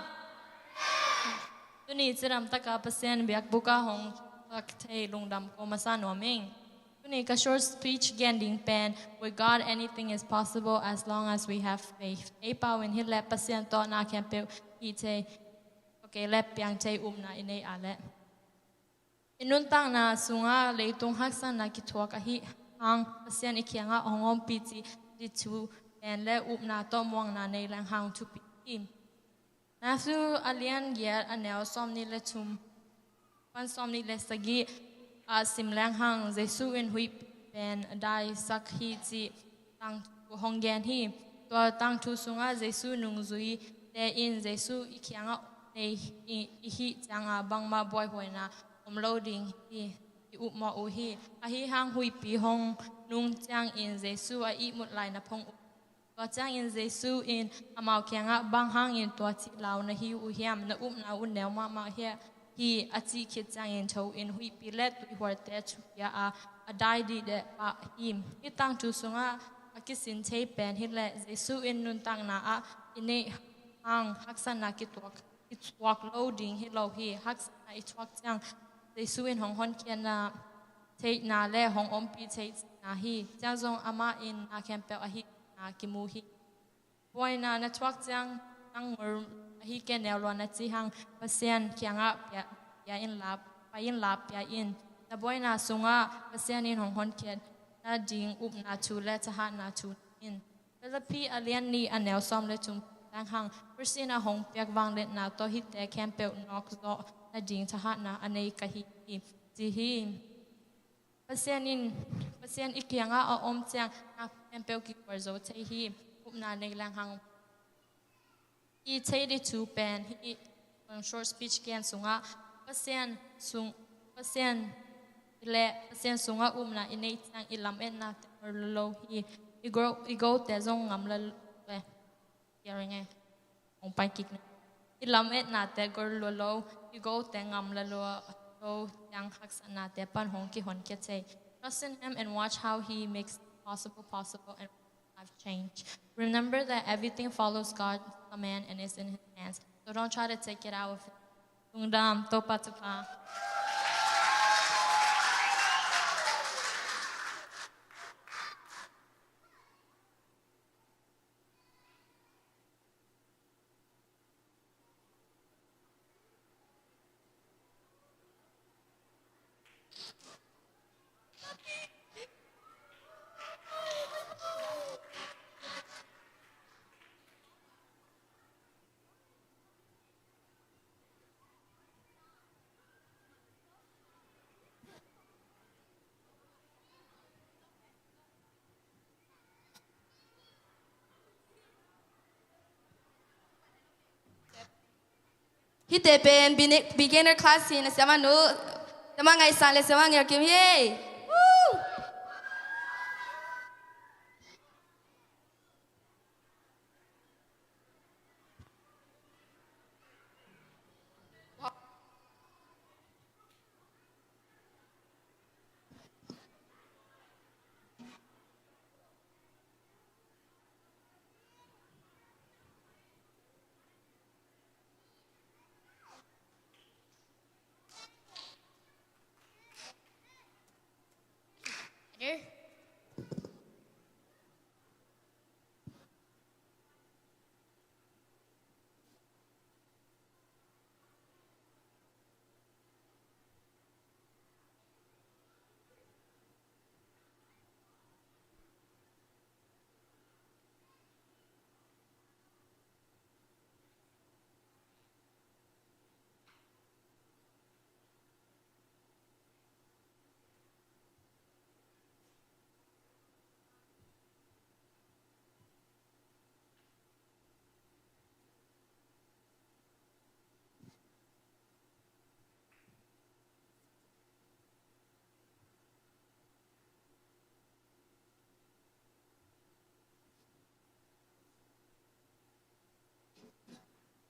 Speaker 7: Tuni chiram taka pasien biak buka hong tak thei lungdam ko masa noming. Tuni ka short speech gending pen with God anything is possible as long as we have faith. Ei pau in hit lep pasien to na kempe hi thei. Okay lep piang thei na inei ale. Inun tang na sunga leitung haksan na kitwak ahi hang pasien ikianga ongom piti di tu and le na to mong na nei lang hang tu pi. Na su alian yer anel som ni le tum pan som ni le sagi a sim lang hang jesu in hui pen dai sak hi chi tang tu hong gen hi to tang tu sunga jesu nung zui te in jesu ikianga nei hi changa bang ma boy hoi na loading hi ma u hi a hi hang hui pi hong nung chang in jesu a i mut lai na phong to chang in jesu in amao kyanga bang hang in to chi law na hi u hiam na na u neu ma he hi a chi khit chang in tho in hui pi let tu hor te chu ya a dai di de pa him hi tang tu sunga a kisin thei pen hi le jesu in nun tang na a ine hang haksan na ki tok it's walk loading hi lo hi haksan na it's walk chang jesu in hong hon kian na thei na le hong om pi thei na hi chang zong ama in na kempe a hi na ki mu hi boy na na twak chang ang mer hi ken nel lo na chi hang pasien kyanga ya in lap pa in lap ya in na boy na sunga pasien in hong hon kian na ding na chu le cha ha na chu in la pi alian ni anel som le tum tang hang persin a hong pek wang le na to hi te kempe nok zo na ding cha ha na anei ka hi ji hi pasien ikianga a om chang na empel ki korzo chei hi upna nei lang hang I chei di chu pen hi short speech kian sunga pasien sunga umna inei chang ilam en na lo hi I go te zong ngam la le hearing e ong pai kik ilam et na te gor lo I go te ngam la lo yang haks na te pan hong ki hon ke chei trust in him and watch how he makes possible and life change. Remember that everything follows God's command and is in his hands, so don't try to take it out of him. Tungdam topa tupa.
Speaker 3: Hi te pen beginner class hin sama nu sama ngai san le sama ngai kim ye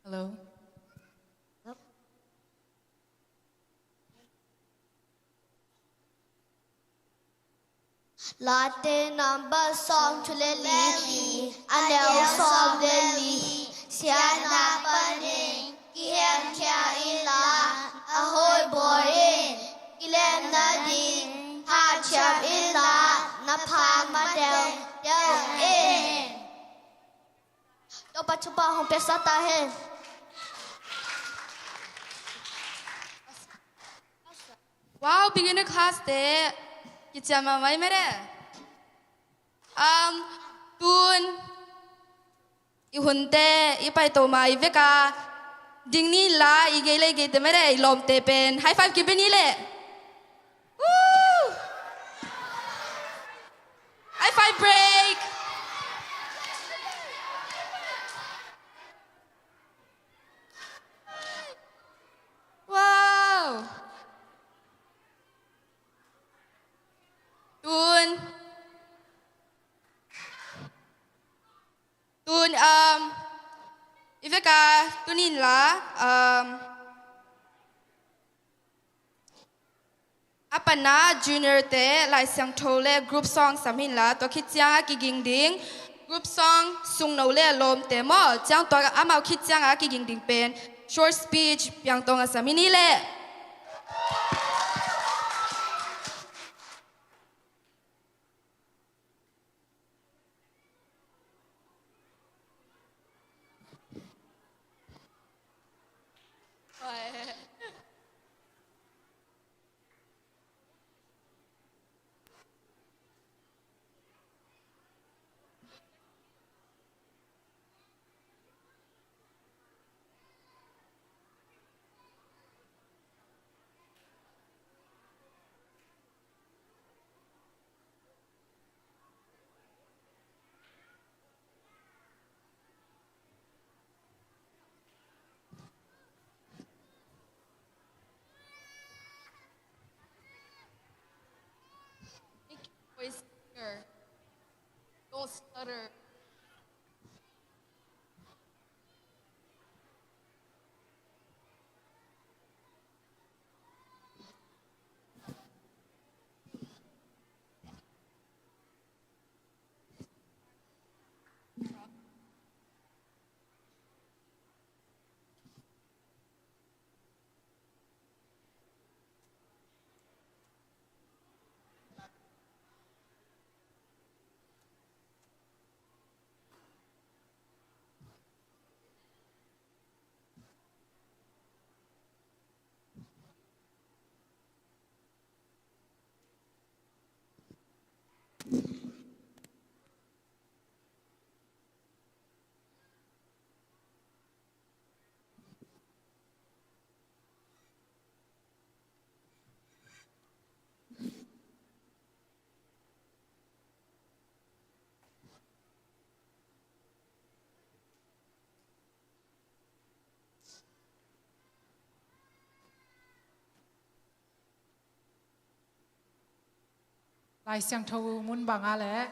Speaker 7: Hello.
Speaker 5: Latte number song to Lily, and else of Lily, Siana Paning, Kian Kia Illa, Ahoy Boy, Ilan Nadine, Hacham Illa, Napang Madel, Yell in. Dopa Chupa Home Pesata Hen.
Speaker 3: Wow, beginner class de kichama mai mere. Tun ihunte ipai to mai veka dingni la igele gete mere lom te pen high five kibeni le. Woo! High five break. Wow. Tun Iveka tunin la apana junior te lai sang thole group song samin la to khitchang ki ging ding group song sung no le lom te mo chang to amau khitchang ki ging ding pen short speech piang tong samini le. Voice here. Don't stutter.
Speaker 8: Lai sang thâu muốn bằng a lẽ.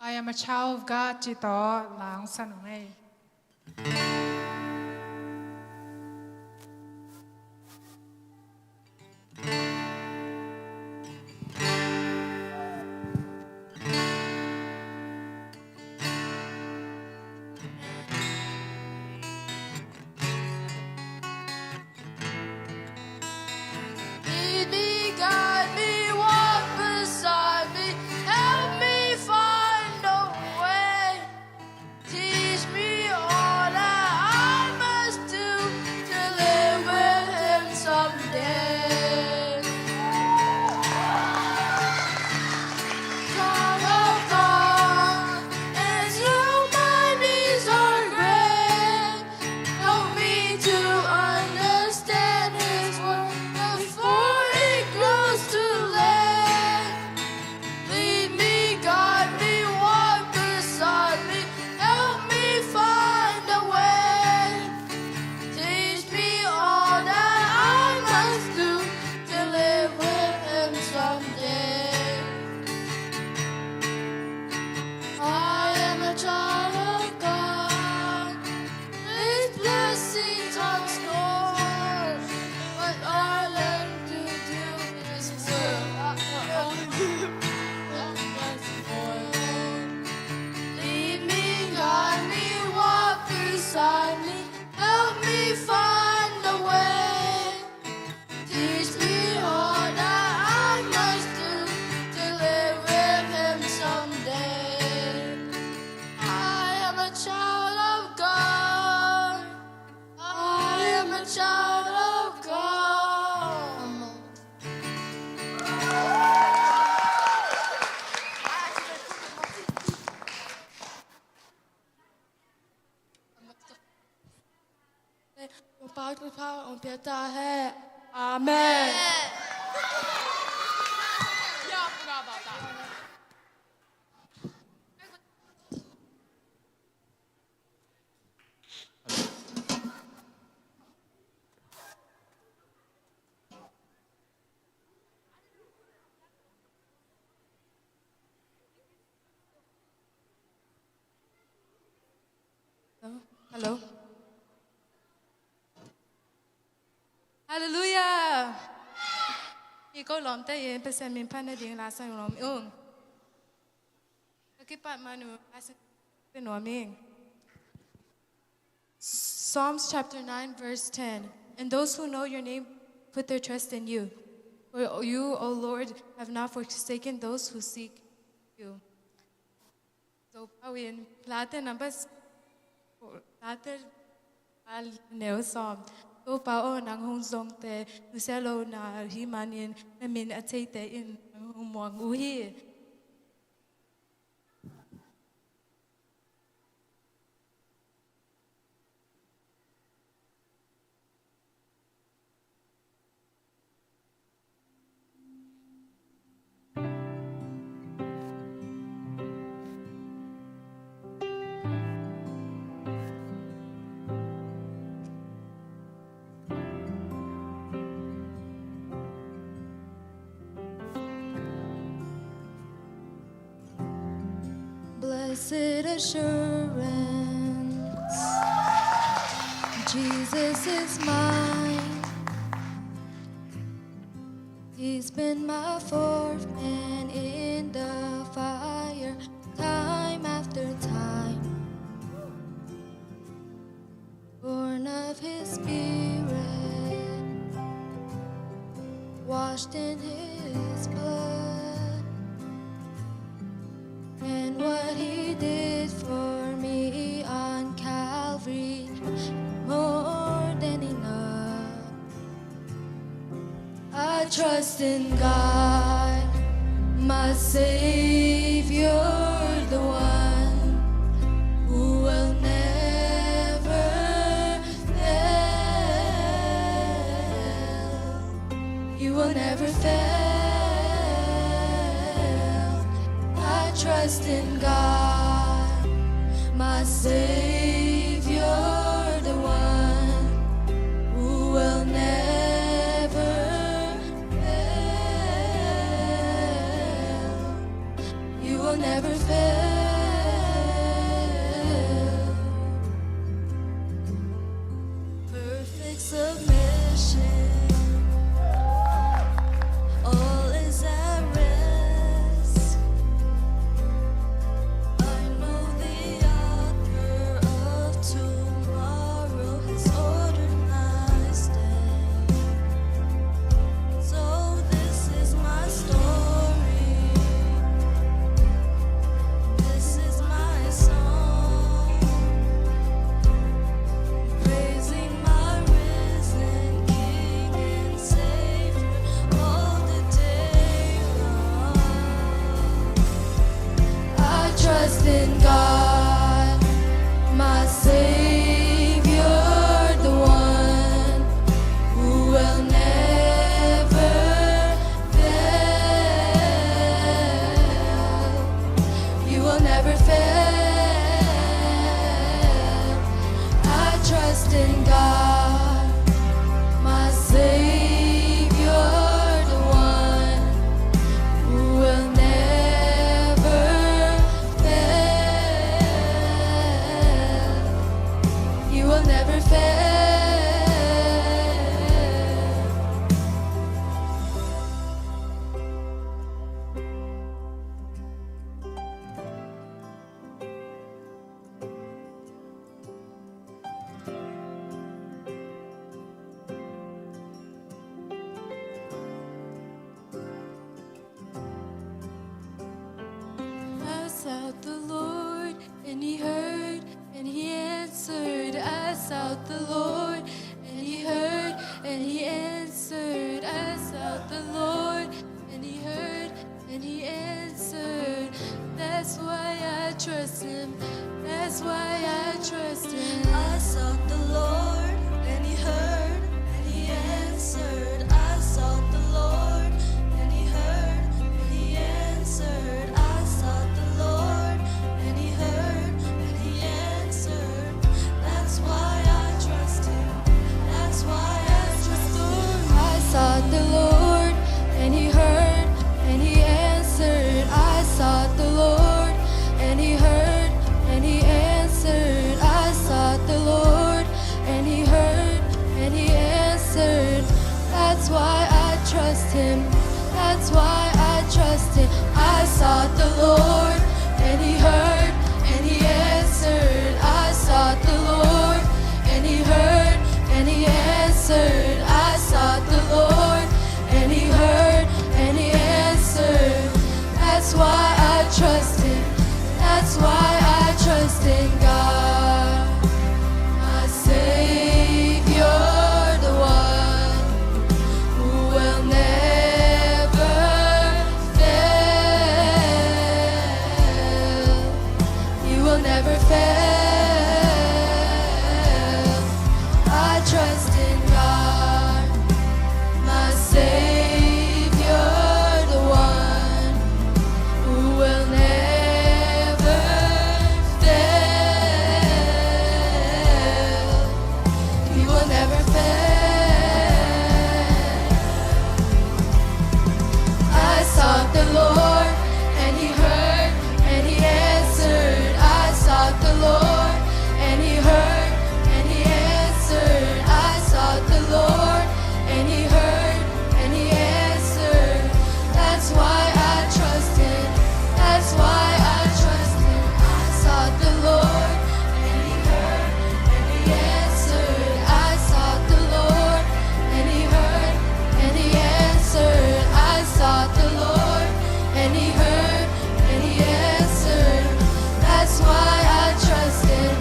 Speaker 8: I am a child of God chỉ tỏ láng sẵn ngay.
Speaker 3: Lead me, guide me, walk beside me, help me find a way. Teach me all that I must do to live with Him someday. Child of God, as you my needs are great, help me to understand His word before it grows too late. Lead me, guide me, walk beside me, help me find a way. Teach me all that I must do to live with Him someday. I am a child of God. His blessings unscorned. What I learn to do is lead me, guide me, walk beside me, help me find a way. Teach me all that I must do to live with Him someday. I am a child of God. I am a child of God. Amen. Hello. Hallelujah. Khi câu lom tay yên, bây giờ mình phán được tiếng lá sang lom cái part mà nó bên nó mình. Psalms chapter 9 verse 10. And those who know your name put their trust in you. For you, O Lord, have not forsaken those who seek you. So, Pawin, lahat numbers lahat nếu Psalm. So, Pao nang hong zong te, nuselo na himanin, na min atay te in humuang uhi. Blessed assurance, Jesus is mine. He's been my fourth man in the fire, time after time. Born of His Spirit, washed in His blood, and what He did for me on Calvary, more than enough. I trust in God, my Savior, the one who will never fail. He will never fail. I trust in God, my Savior, the one who will never fail. You will never fail. Perfect submission. All is at rest. I know the author of sought the Lord, and He heard, and He answered. I sought the Lord, and He heard, and He answered. That's why I trust Him. That's why I trust Him.
Speaker 9: I sought the Lord, and He heard, and He answered. I sought the Lord, and He heard, and He answered. I sought the Lord, and He heard, and He answered. That's why I trust Him. That's why I trust Him.
Speaker 3: I sought the Lord, and He heard, and He answered. I sought the Lord, and He heard, and He answered. I sought the Lord, and He heard, and He answered. That's why I trust Him. That's why I trust Him. I sought the Lord, and He heard, and He answered. I sought the Lord, and He heard, and He answered. I sought the Lord, and He heard, and He answered. That's why I trust Him. That's why I trust in God, my Savior, the one who will never fail. He will never fail. I trust in God, my Savior, the one who will never fail. He will never fail. I sought the Lord, and He heard, and He answered. I sought the Lord, and He heard, and He answered. I sought the Lord, and He heard, and He answered. That's why I trust Him. That's why I trust Him. I sought the Lord, and He heard, and He answered. I sought the Lord, and He heard, and He answered. I sought the Lord, and He heard, and He answered. That's why I trust Him.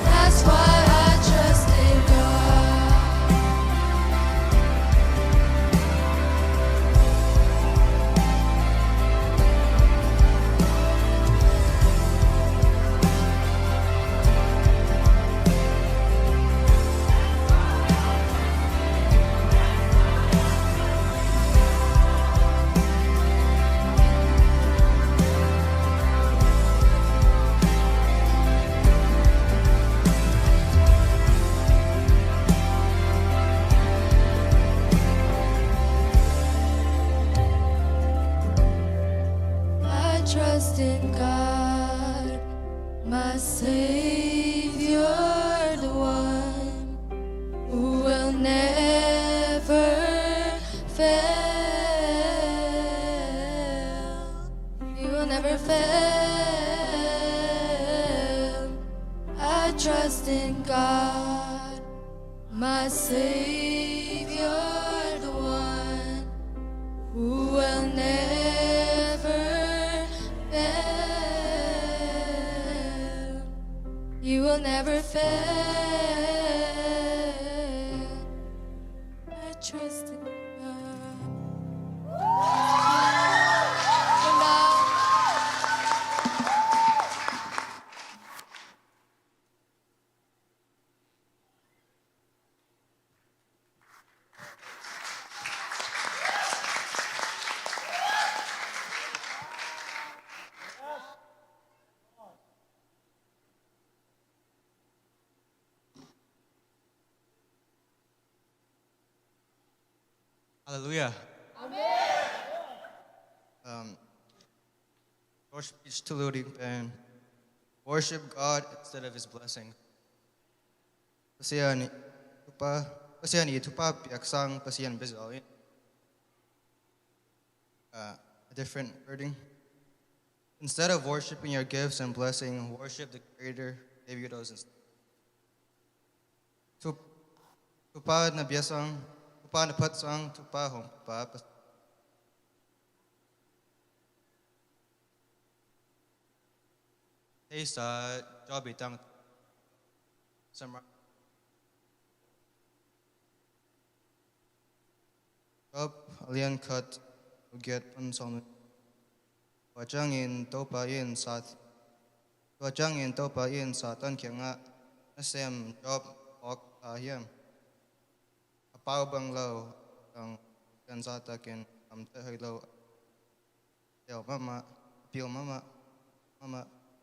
Speaker 3: That's why I trust in God. I trust in God, my Savior, the one who will never fail. He will never fail. I trust in God, my Savior, the one who will never fail. You will never fail. I trust in God.
Speaker 10: Hallelujah. Your speech to Ludi and worship God instead of His blessing. Pasiyan tupa piaksang pasiyan bizalin. A different wording. Instead of worshiping your gifts and blessing, worship the Creator who gave you those instead. Tupa na biasang, tupa na patsang, tupa hong tupa. Hey sa job itang samra Job alien cut get pan som wajang in topa in satan khenga asem job ok ahiam apau bang lo ang kan sata ken am te hello yo mama pil mama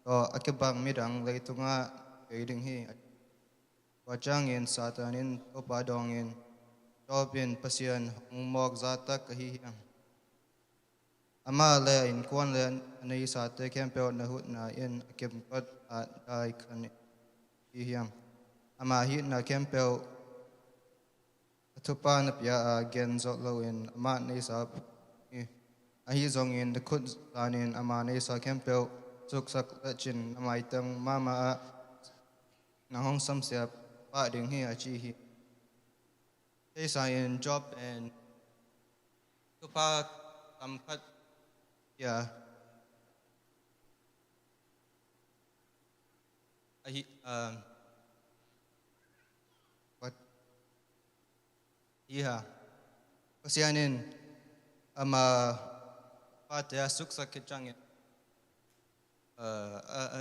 Speaker 10: to akebang midang leitunga eding hi wajang in satan in topa dong in job in pasian mok zata kahiam ama le in kwan le nei sa te kempel na hut na in kem pat dai kan hiam ama hi na kempel tupa na pia gen zo lo in ama nei sa a hi zong in the kut dan in ama nei sa kempel suk sak chin amai tang mama na hong sam sia pa ding hi a chi hi ei sa in job and tupa kam khat yeah. What? Yeah. Kasianin pate suksak kitchang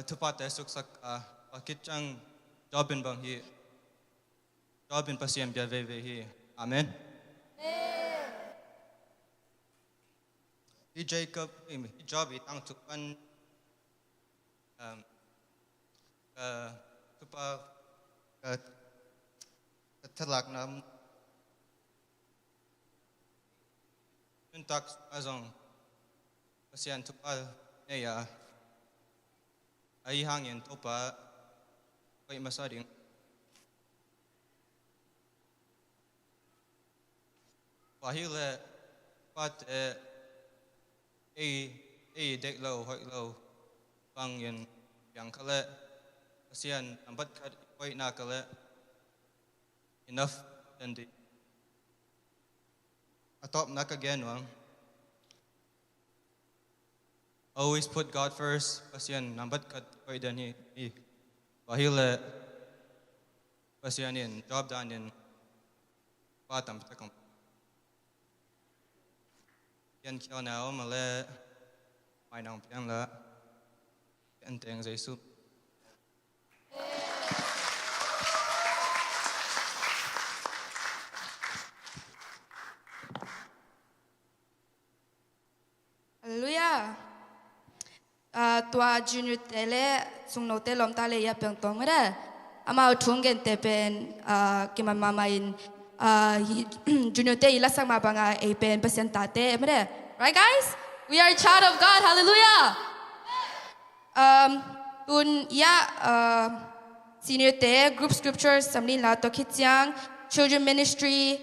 Speaker 10: tu pate suksak kitchang jobin bang hi jobin pasien bia ve hi. Amen. Jacob, Job, itang tukan, tupa, katalak na, untak azong, kasihan tupa, neya, ay hangin tupa, kay masading. Pahile, pat, dek lo hoi lo bang yin yang kale kasian ambat kat hoi na kale enough dan di atop nak again wang always put God first kasian ambat kat hoi dan hi bahile kasian yin job dan yin patam takam yan kyo nào mà le mai nong piang la yan teng Giêsu
Speaker 3: Hallelujah. Tua junior tele sung no telom tale ya peng tong re ama thungen te pen ki mama in junior te ila sang ma banga e pen pasien tate mre. Right guys? We are a child of God. Hallelujah. Tun ya senior te group scriptures samlin la to khityang children ministry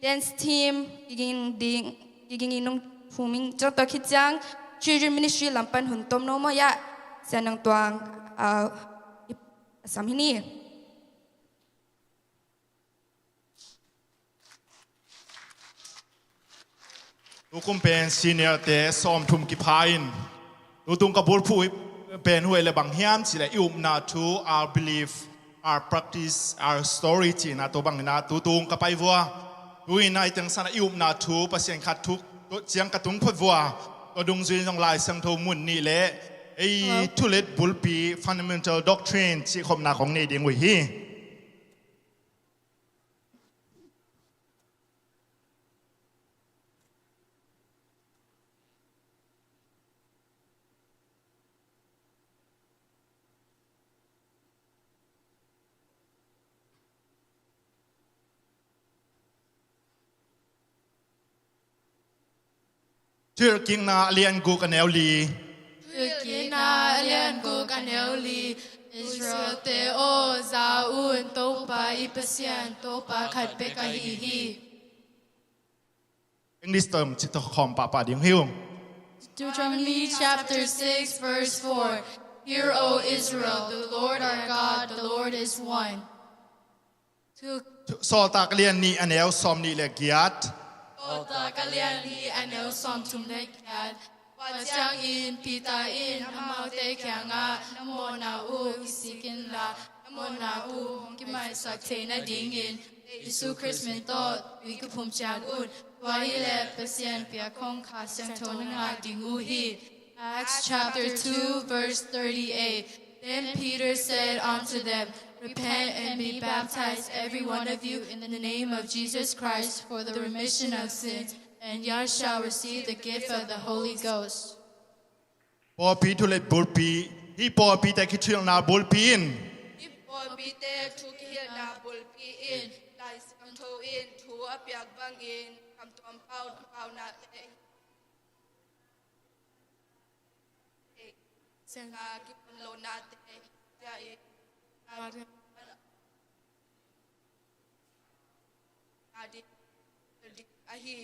Speaker 3: dance team giging inung phuming cho to khityang children ministry lampan huntom no mo ya sanang tuang samhini
Speaker 11: Tukum pen senior te som thum ki phain tutung ka bol phui pen huai le bang hiam chi le yum na to our belief our practice our story chi na to bang na tutung ka pai vua tuin nai teng sana yum na to pasien khat thuk to chiang ka tung phot vua to dung zui jong lai sang tho mun ni le ei thulet bulpi fundamental doctrine chi khom na khong nei ding wi hi Thưa kinh na liên gu kan eo li
Speaker 12: Turkina lian gu kan eo li Israel te o za un to pa ipasian to pa khat pe ka hi
Speaker 11: English term chi to khom pa ding hiu
Speaker 12: Deuteronomy chapter 6 verse 4 Hear O Israel the Lord our God the Lord is one
Speaker 11: so ta liên ni an eo som ni le giat
Speaker 12: Ota kalian li anel som tum le kat Wajang in pita in amau te kyanga namo na u isikin la namo na u kimai sak te na dingin Isu Christ min tot we ku phum chang un wa ile pasien pia kong kha sang thon nga ding u hi. Acts chapter 2 verse 38. Then Peter said unto them, Repent and be baptized, every one of you, in the name of Jesus Christ for the remission of sins, and ye shall receive the gift of the Holy Ghost.
Speaker 11: พอปีทุเลบุลปีที่พอปีแต่คิดเชื่อนาบุลปีน
Speaker 3: Ipol bite tukihil na bulpi in, lais ang to in, tu apiag bang in, kam tuam pau na senga kipon lo nate ya adi ahi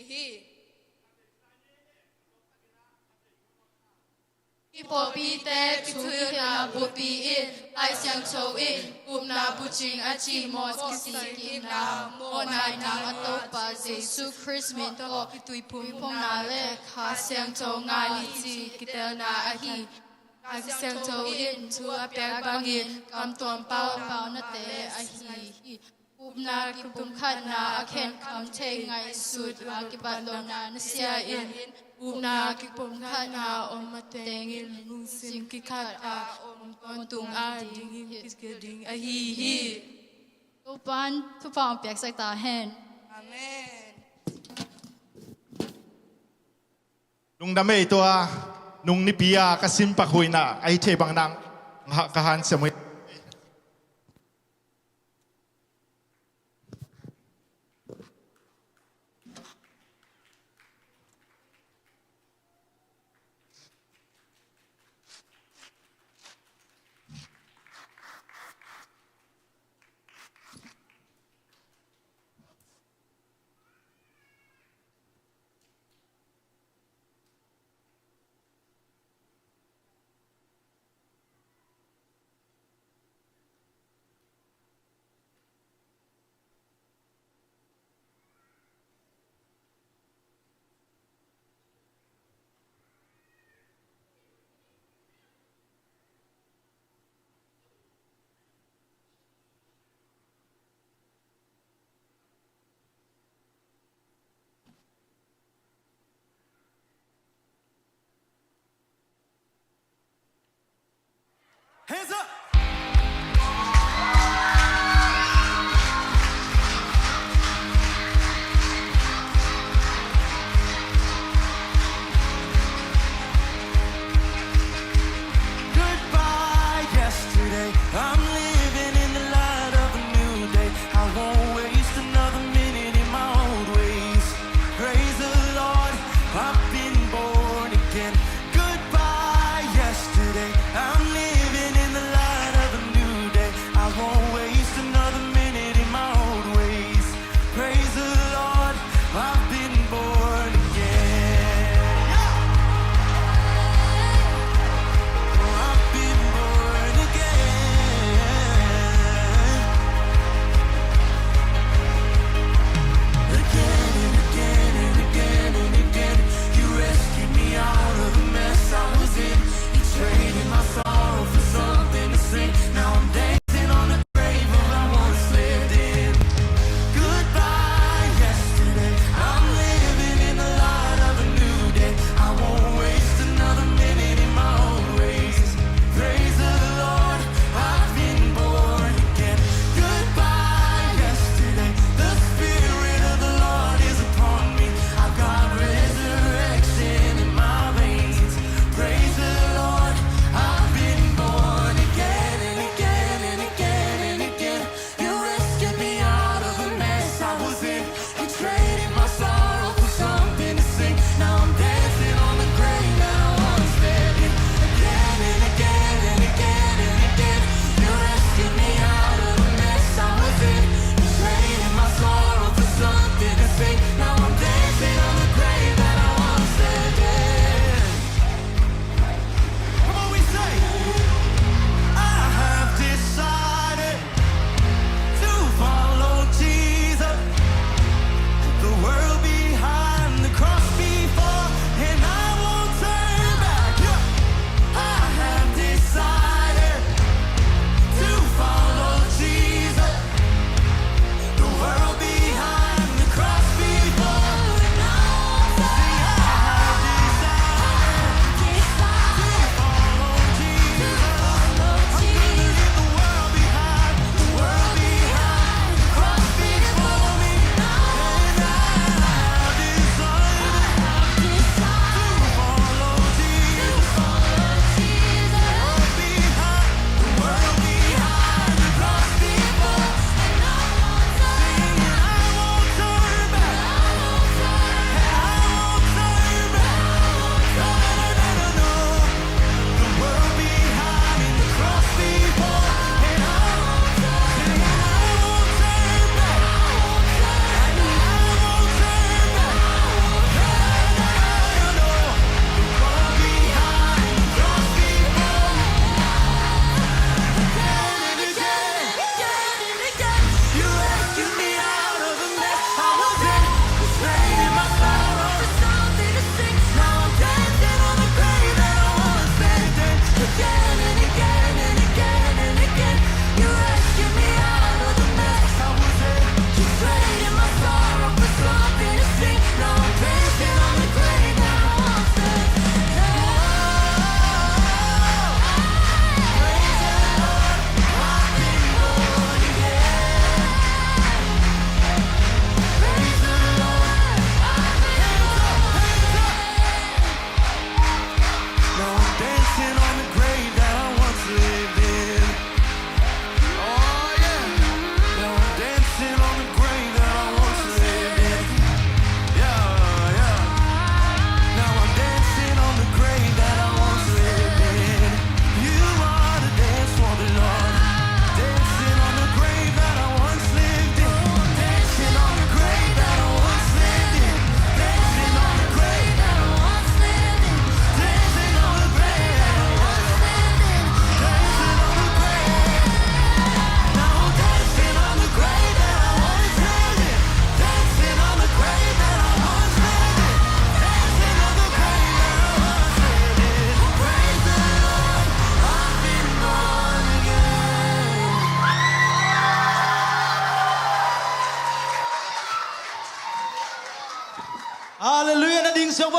Speaker 12: Ipopite tuya bupi in, lai siang cho in, na buching achi mos kisiki na mo nai na atopa Jesu Christ min to itui pum na le ka siang cho nga li chi kitel na ahi. Ka siang cho in tu apyak bangin kam tuam pau na te ahi. Na kipum khat na akhen kam te ngai sud akibat lo na sia in. Na kipum khat na om matengin nung sim ki khat a om ton tung a ding kis ke ding a hi to pan tu pa pek sai ta hen
Speaker 3: amen
Speaker 11: ลุงดำเอตัวนุงนิปิยากสิมปักหุยนะไอเทบังนังกะหันสมุย
Speaker 13: Hands up! Goodbye, yesterday. I'm living in the light of a new day. I won't waste another minute in my old ways. Praise the Lord, I've been born again. Goodbye, yesterday. I'm living in the light of a new day. I won't waste another minute in my old ways. Praise the Lord, I've been born again. Oh, I've been born again. Again and again and again and again. You rescued me out of the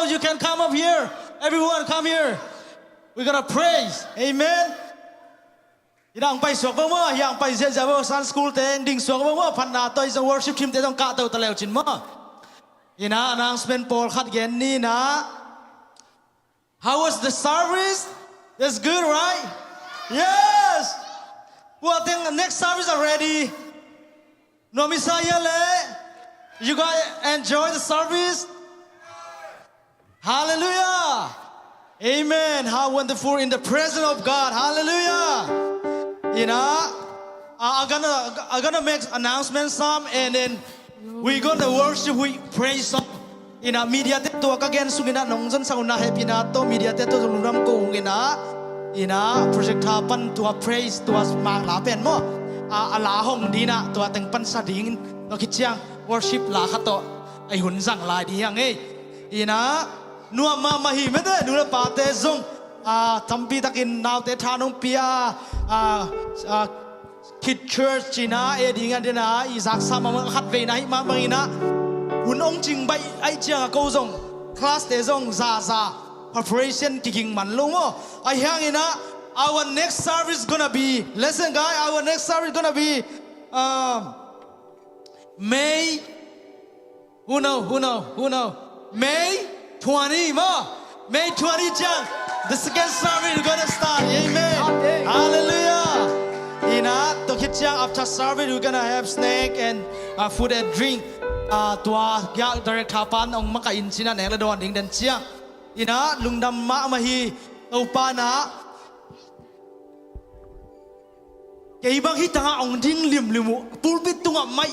Speaker 14: Apostolic, you can come up here. Everyone, come here. We're gonna praise. Amen. Yang pai suak mo, yang pai zia zia mo Sun School ten ding suak mo phan na toi za worship team te dong ka tau ta leo chin mo. Ina announcement Paul khat gen ni na. How was the service? That's good, right? Yes. Well, I think the next service already. No Messiah le. You guys enjoy the service? Hallelujah. Amen. How wonderful in the presence of God. Hallelujah. You know, I'm gonna make announcements some, and then we're gonna worship, we praise some. Ina media te to again sungina nongjan sauna happy na to media te to lunam ko ina project hapan to praise to us mang la pen mo ala hong dina to ateng pan sa ding no kichang worship la khato ai hun jang la di yang ina nuwa ma mahi me de nula pa te zong tampi takin naw te thanong pia kid church china e dinga dina izak sama khat ve na hi ma mangina hun ong ching bai ai chia ko zong class te zong za preparation kicking man lo mo ai hang ina our next service gonna be listen guys, our next service gonna be May who know May 20 more May 20 Jan the second service is gonna start. Amen. Hallelujah. Ina to kitchang after service we're gonna have snack and food and drink. Tua ya direct hapan ong makain sina neng la don ding den chiang. Ina lungdam ma mahi upa na kay bang hitanga ong ding lim limu pulpit tunga mai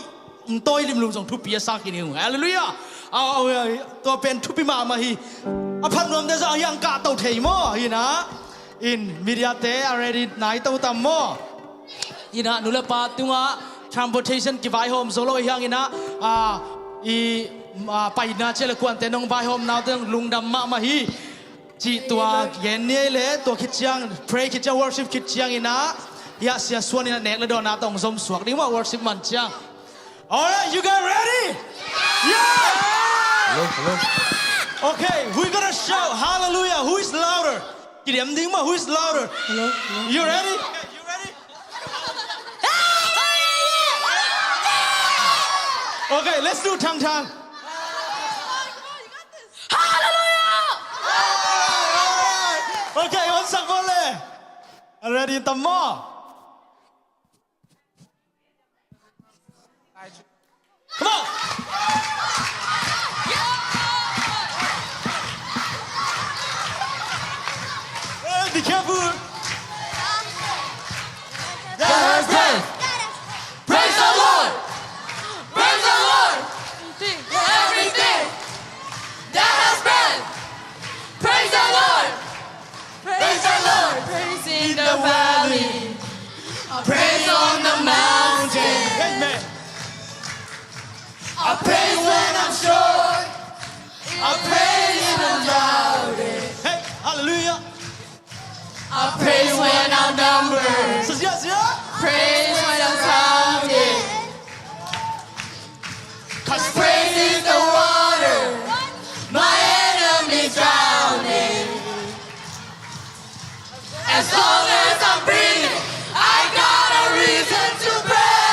Speaker 14: ong toy lim lum song thu pia sa kini. Hallelujah. To pen thu pi ma mahi apan nom de sa yang ka tau thei mo ina in media te already nai tau tam mo ina nula pa tunga transportation ki vai home solo yang ina pai na chele kwan te nong vai home now teng lungdam ma mahi chi tua gen ne le to kitchang pray kitchang worship kitchang ina ya sia suan ina nek le don na tong som suak ding mo worship man chang. All right, you guys ready? Yeah! Hello. Okay, we're gonna shout hallelujah. Who is louder? Kidem ding mo, who is louder? Hello. You ready? You ready? Okay, let's do tang tang. Hallelujah! Okay, one sec boleh. Ready tamo? Come on. Be careful. That has breath. Praise the Lord. Praise the Lord. Everything that has breath. Praise the Lord. Praise the Lord. Praise in the valley. Praise on the mountain. Amen. I praise when I'm short. I praise in the loudest. Hey, hallelujah. I praise when I'm numbered. Praise when I'm counted. 'Cause praise is the water my enemies drowning. As long as I'm breathing, I got a reason to praise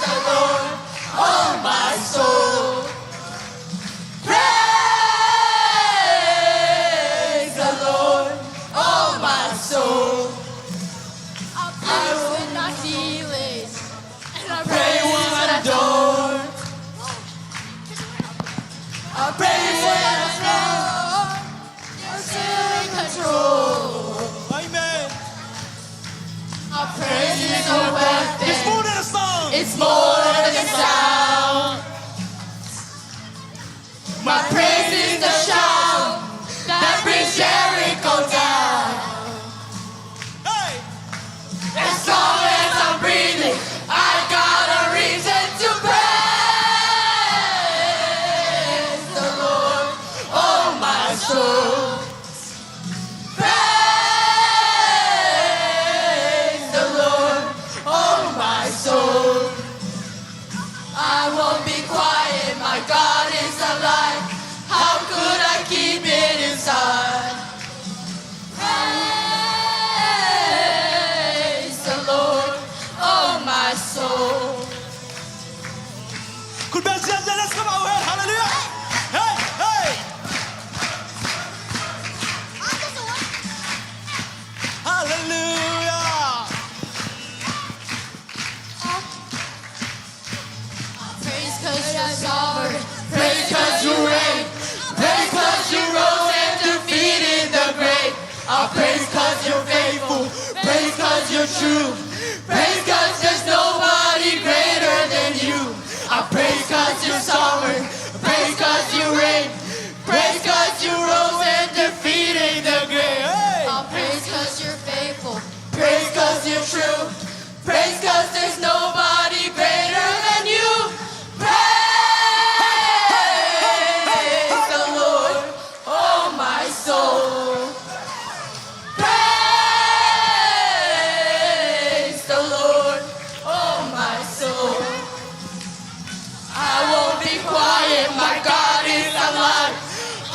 Speaker 14: the Lord, oh my soul. It's more than a sound. My praise is the shout that brings Jericho down. Hey! As long as I'm breathing, I got a reason to praise the Lord, oh my soul. Praise the Lord, oh my soul. I won't be quiet, my God is
Speaker 12: alive. How could I keep it inside? Praise the Lord, oh my soul.
Speaker 14: คุณเบนเซียน let's come out here hallelujah hey hey hallelujah
Speaker 12: Praise 'cause you're sovereign, praise 'cause you reign, praise 'cause you rose and defeated the grave. I praise 'cause you're faithful, praise 'cause you're true, praise 'cause there's nobody greater than you. I praise 'cause you're sovereign, praise 'cause you reign, praise 'cause you rose and defeated the grave. I praise 'cause you're faithful, praise 'cause you're true, praise 'cause there's nobody greater than you. Praise the Lord, oh my soul. Praise the Lord, oh my soul. I won't be quiet, my God is alive.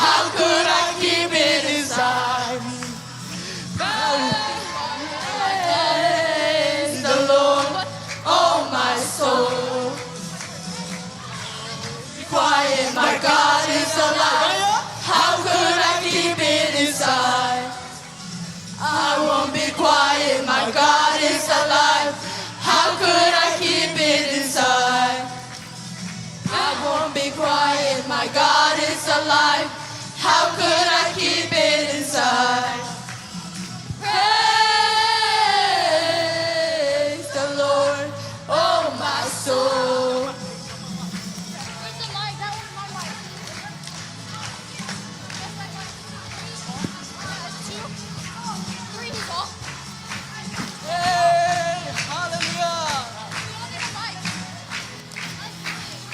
Speaker 12: How could I keep it inside? Praise the Lord, oh my soul. Be quiet, my God is alive. How could I keep it inside? I won't be quiet, my God is alive. How could I keep it inside? I won't be quiet, my God is alive. How could I keep it inside? Praise the Lord, oh my soul.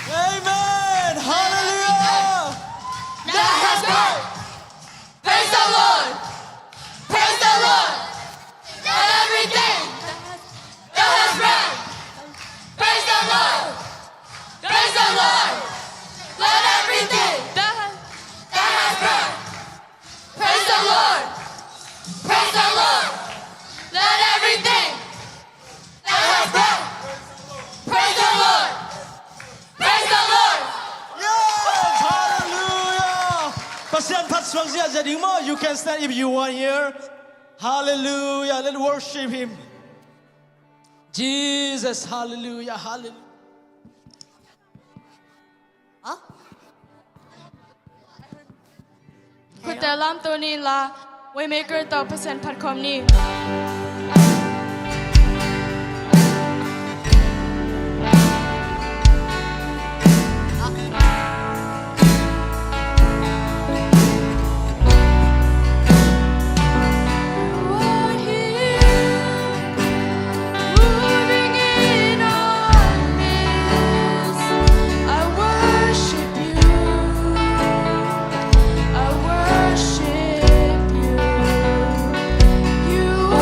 Speaker 14: amen hallelujah
Speaker 12: That has breath. Praise the Lord. Praise the Lord. Let everything that has breath. Praise the Lord. Praise the Lord. Let everything that has breath. Praise the Lord. Praise the Lord. Let everything that has breath. Praise the Lord. Praise the Lord.
Speaker 14: yes hallelujah Pastor Pat Swang Sia Jading Mo you can stand if you want here hallelujah let's worship him Jesus hallelujah hallelujah
Speaker 7: คุณแต่ลำตัวนี้ละ Waymaker ต่อเปอร์เซ็นต์พัดคอมนี้
Speaker 12: Moving in our midst, I worship you. I worship you. You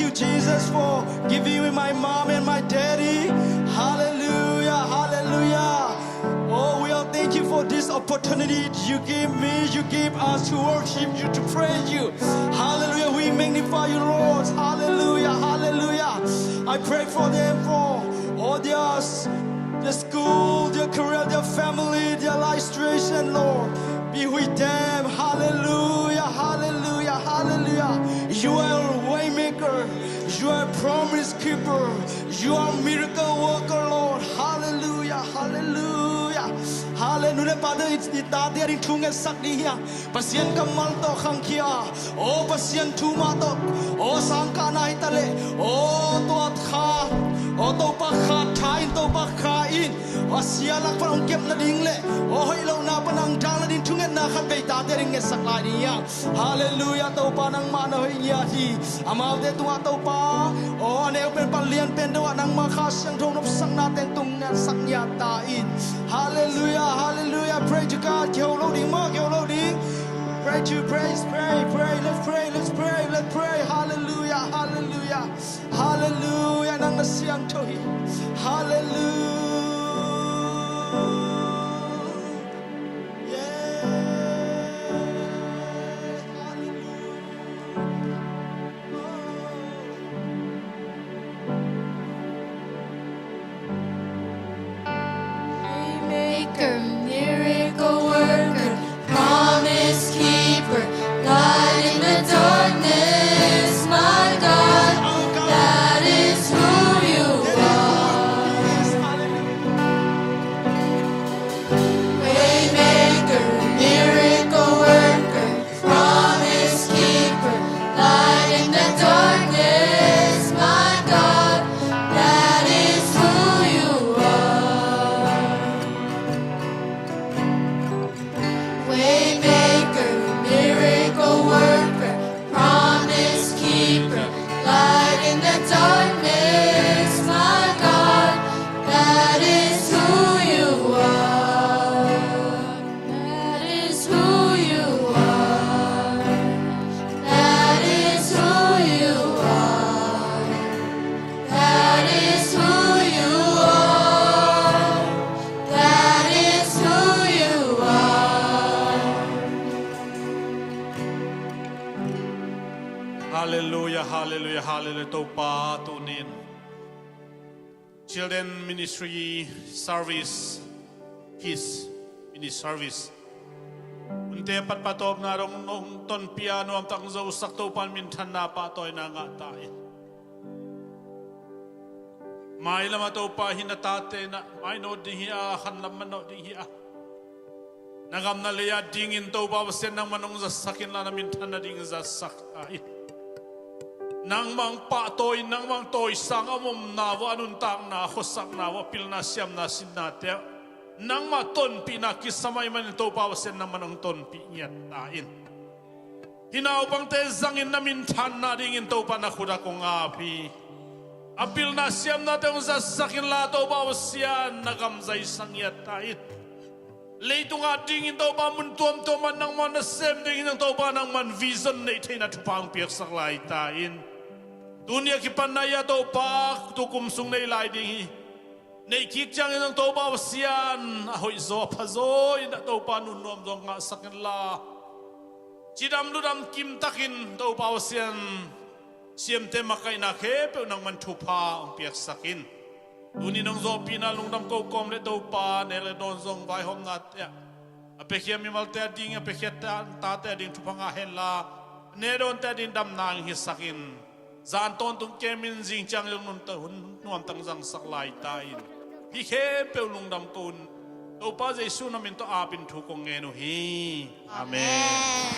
Speaker 14: you, Jesus, for giving me my mom and my daddy. Hallelujah, hallelujah. Oh, we are thank you for this opportunity you gave me, you gave us to worship you, to praise you. Hallelujah, we magnify you, Lord. Hallelujah, hallelujah. I pray for them, for all their school, their career, their family, their life situation, Lord. Be with them. Hallelujah, hallelujah, hallelujah. You are a way maker. You are a promise keeper. You are a miracle worker, Lord. Hallelujah, hallelujah. Hallelujah. Father, it's the day in tunga sakdiya. Pasien kamal to khangkia. Oh, pasien tuma to. Oh, sangka na hitale. Oh, to kha. Oh, to pa kha thain to pa kha in. Oh, sialak pa ang kep na dingle. Oh, ilaw na pa nang dang na din tunga na khabay ta day ring sakladiya. Hallelujah. To pa nang manahoy niya hi. Amaw de tunga to pa. Oh, ane pen palian pen dawa nang makas yang thong nop sang natin tunga saknya tain. Hallelujah. Hallelujah. Pray to God. Kyo loading mo, kyo loading. Pray to praise, pray. Let's pray. Hallelujah. Hallelujah. Hallelujah. Nang nasiyang tohi. Hallelujah.
Speaker 12: Maker, miracle worker, promise keeper, light in the darkness, my God, that is who you are. Waymaker, miracle worker, promise keeper, light in the darkness, my God, that is who you are. Waymaker, miracle worker, promise keeper, light in the darkness, my God, that is who you are. That is who you are. That is who you are. That is who you are. That is who you are.
Speaker 1: Hallelujah, hallelujah, hallelujah. Topa tunin. Children ministry service, peace ministry service. Unte patpatop na rong nung ton piano am tang zo sak topan mintan na patoy na nga tayo. May lama topa hinatate na may no dihiya hanlaman no dihiya. Nagam na liya dingin topa wasyan ng manong zasakin la na mintan na ding zasak tayo. Nang mang patoy, nang mang toy sang amom nawa anuntang na hosak nawa pil na siyam na sinate. Nang maton pinakisamay man ito pawasin naman ang ton pinyat tain. Hinaupang te zangin namin tan na ringin to pa nakuda kong api. Apil na siyam na teong sasakin lato pawasyan nagamzay sangyat tain. Leito nga dingin to pa muntuam to man ng manasem dingin to pa ng man vision na itay na tupang piyak lay tain. Dunia kipanaya to pa tukumsong na ilay dingi. Naikik chang inang to pa wasiyan. Ahoy zo pazoy na to pa nunom dong nga sakin la. Chidam ludam kim takin to pa wasiyan. Siyem te makay na kepe unang mantupa ang piyak sakin. Duni nang zo pinalungdam ko kom le to pa nele don zong vai hom nat ya. Apekya mi malte ding apekya tate ding tupangahen la. Nedon te din dam nang hisakin. Zan ton tung kemin zing chang yung nuam tang zang saklay tain. Hike peulungdam kun. To pa Jesu namin to apin tukong ngeno hi. Amen.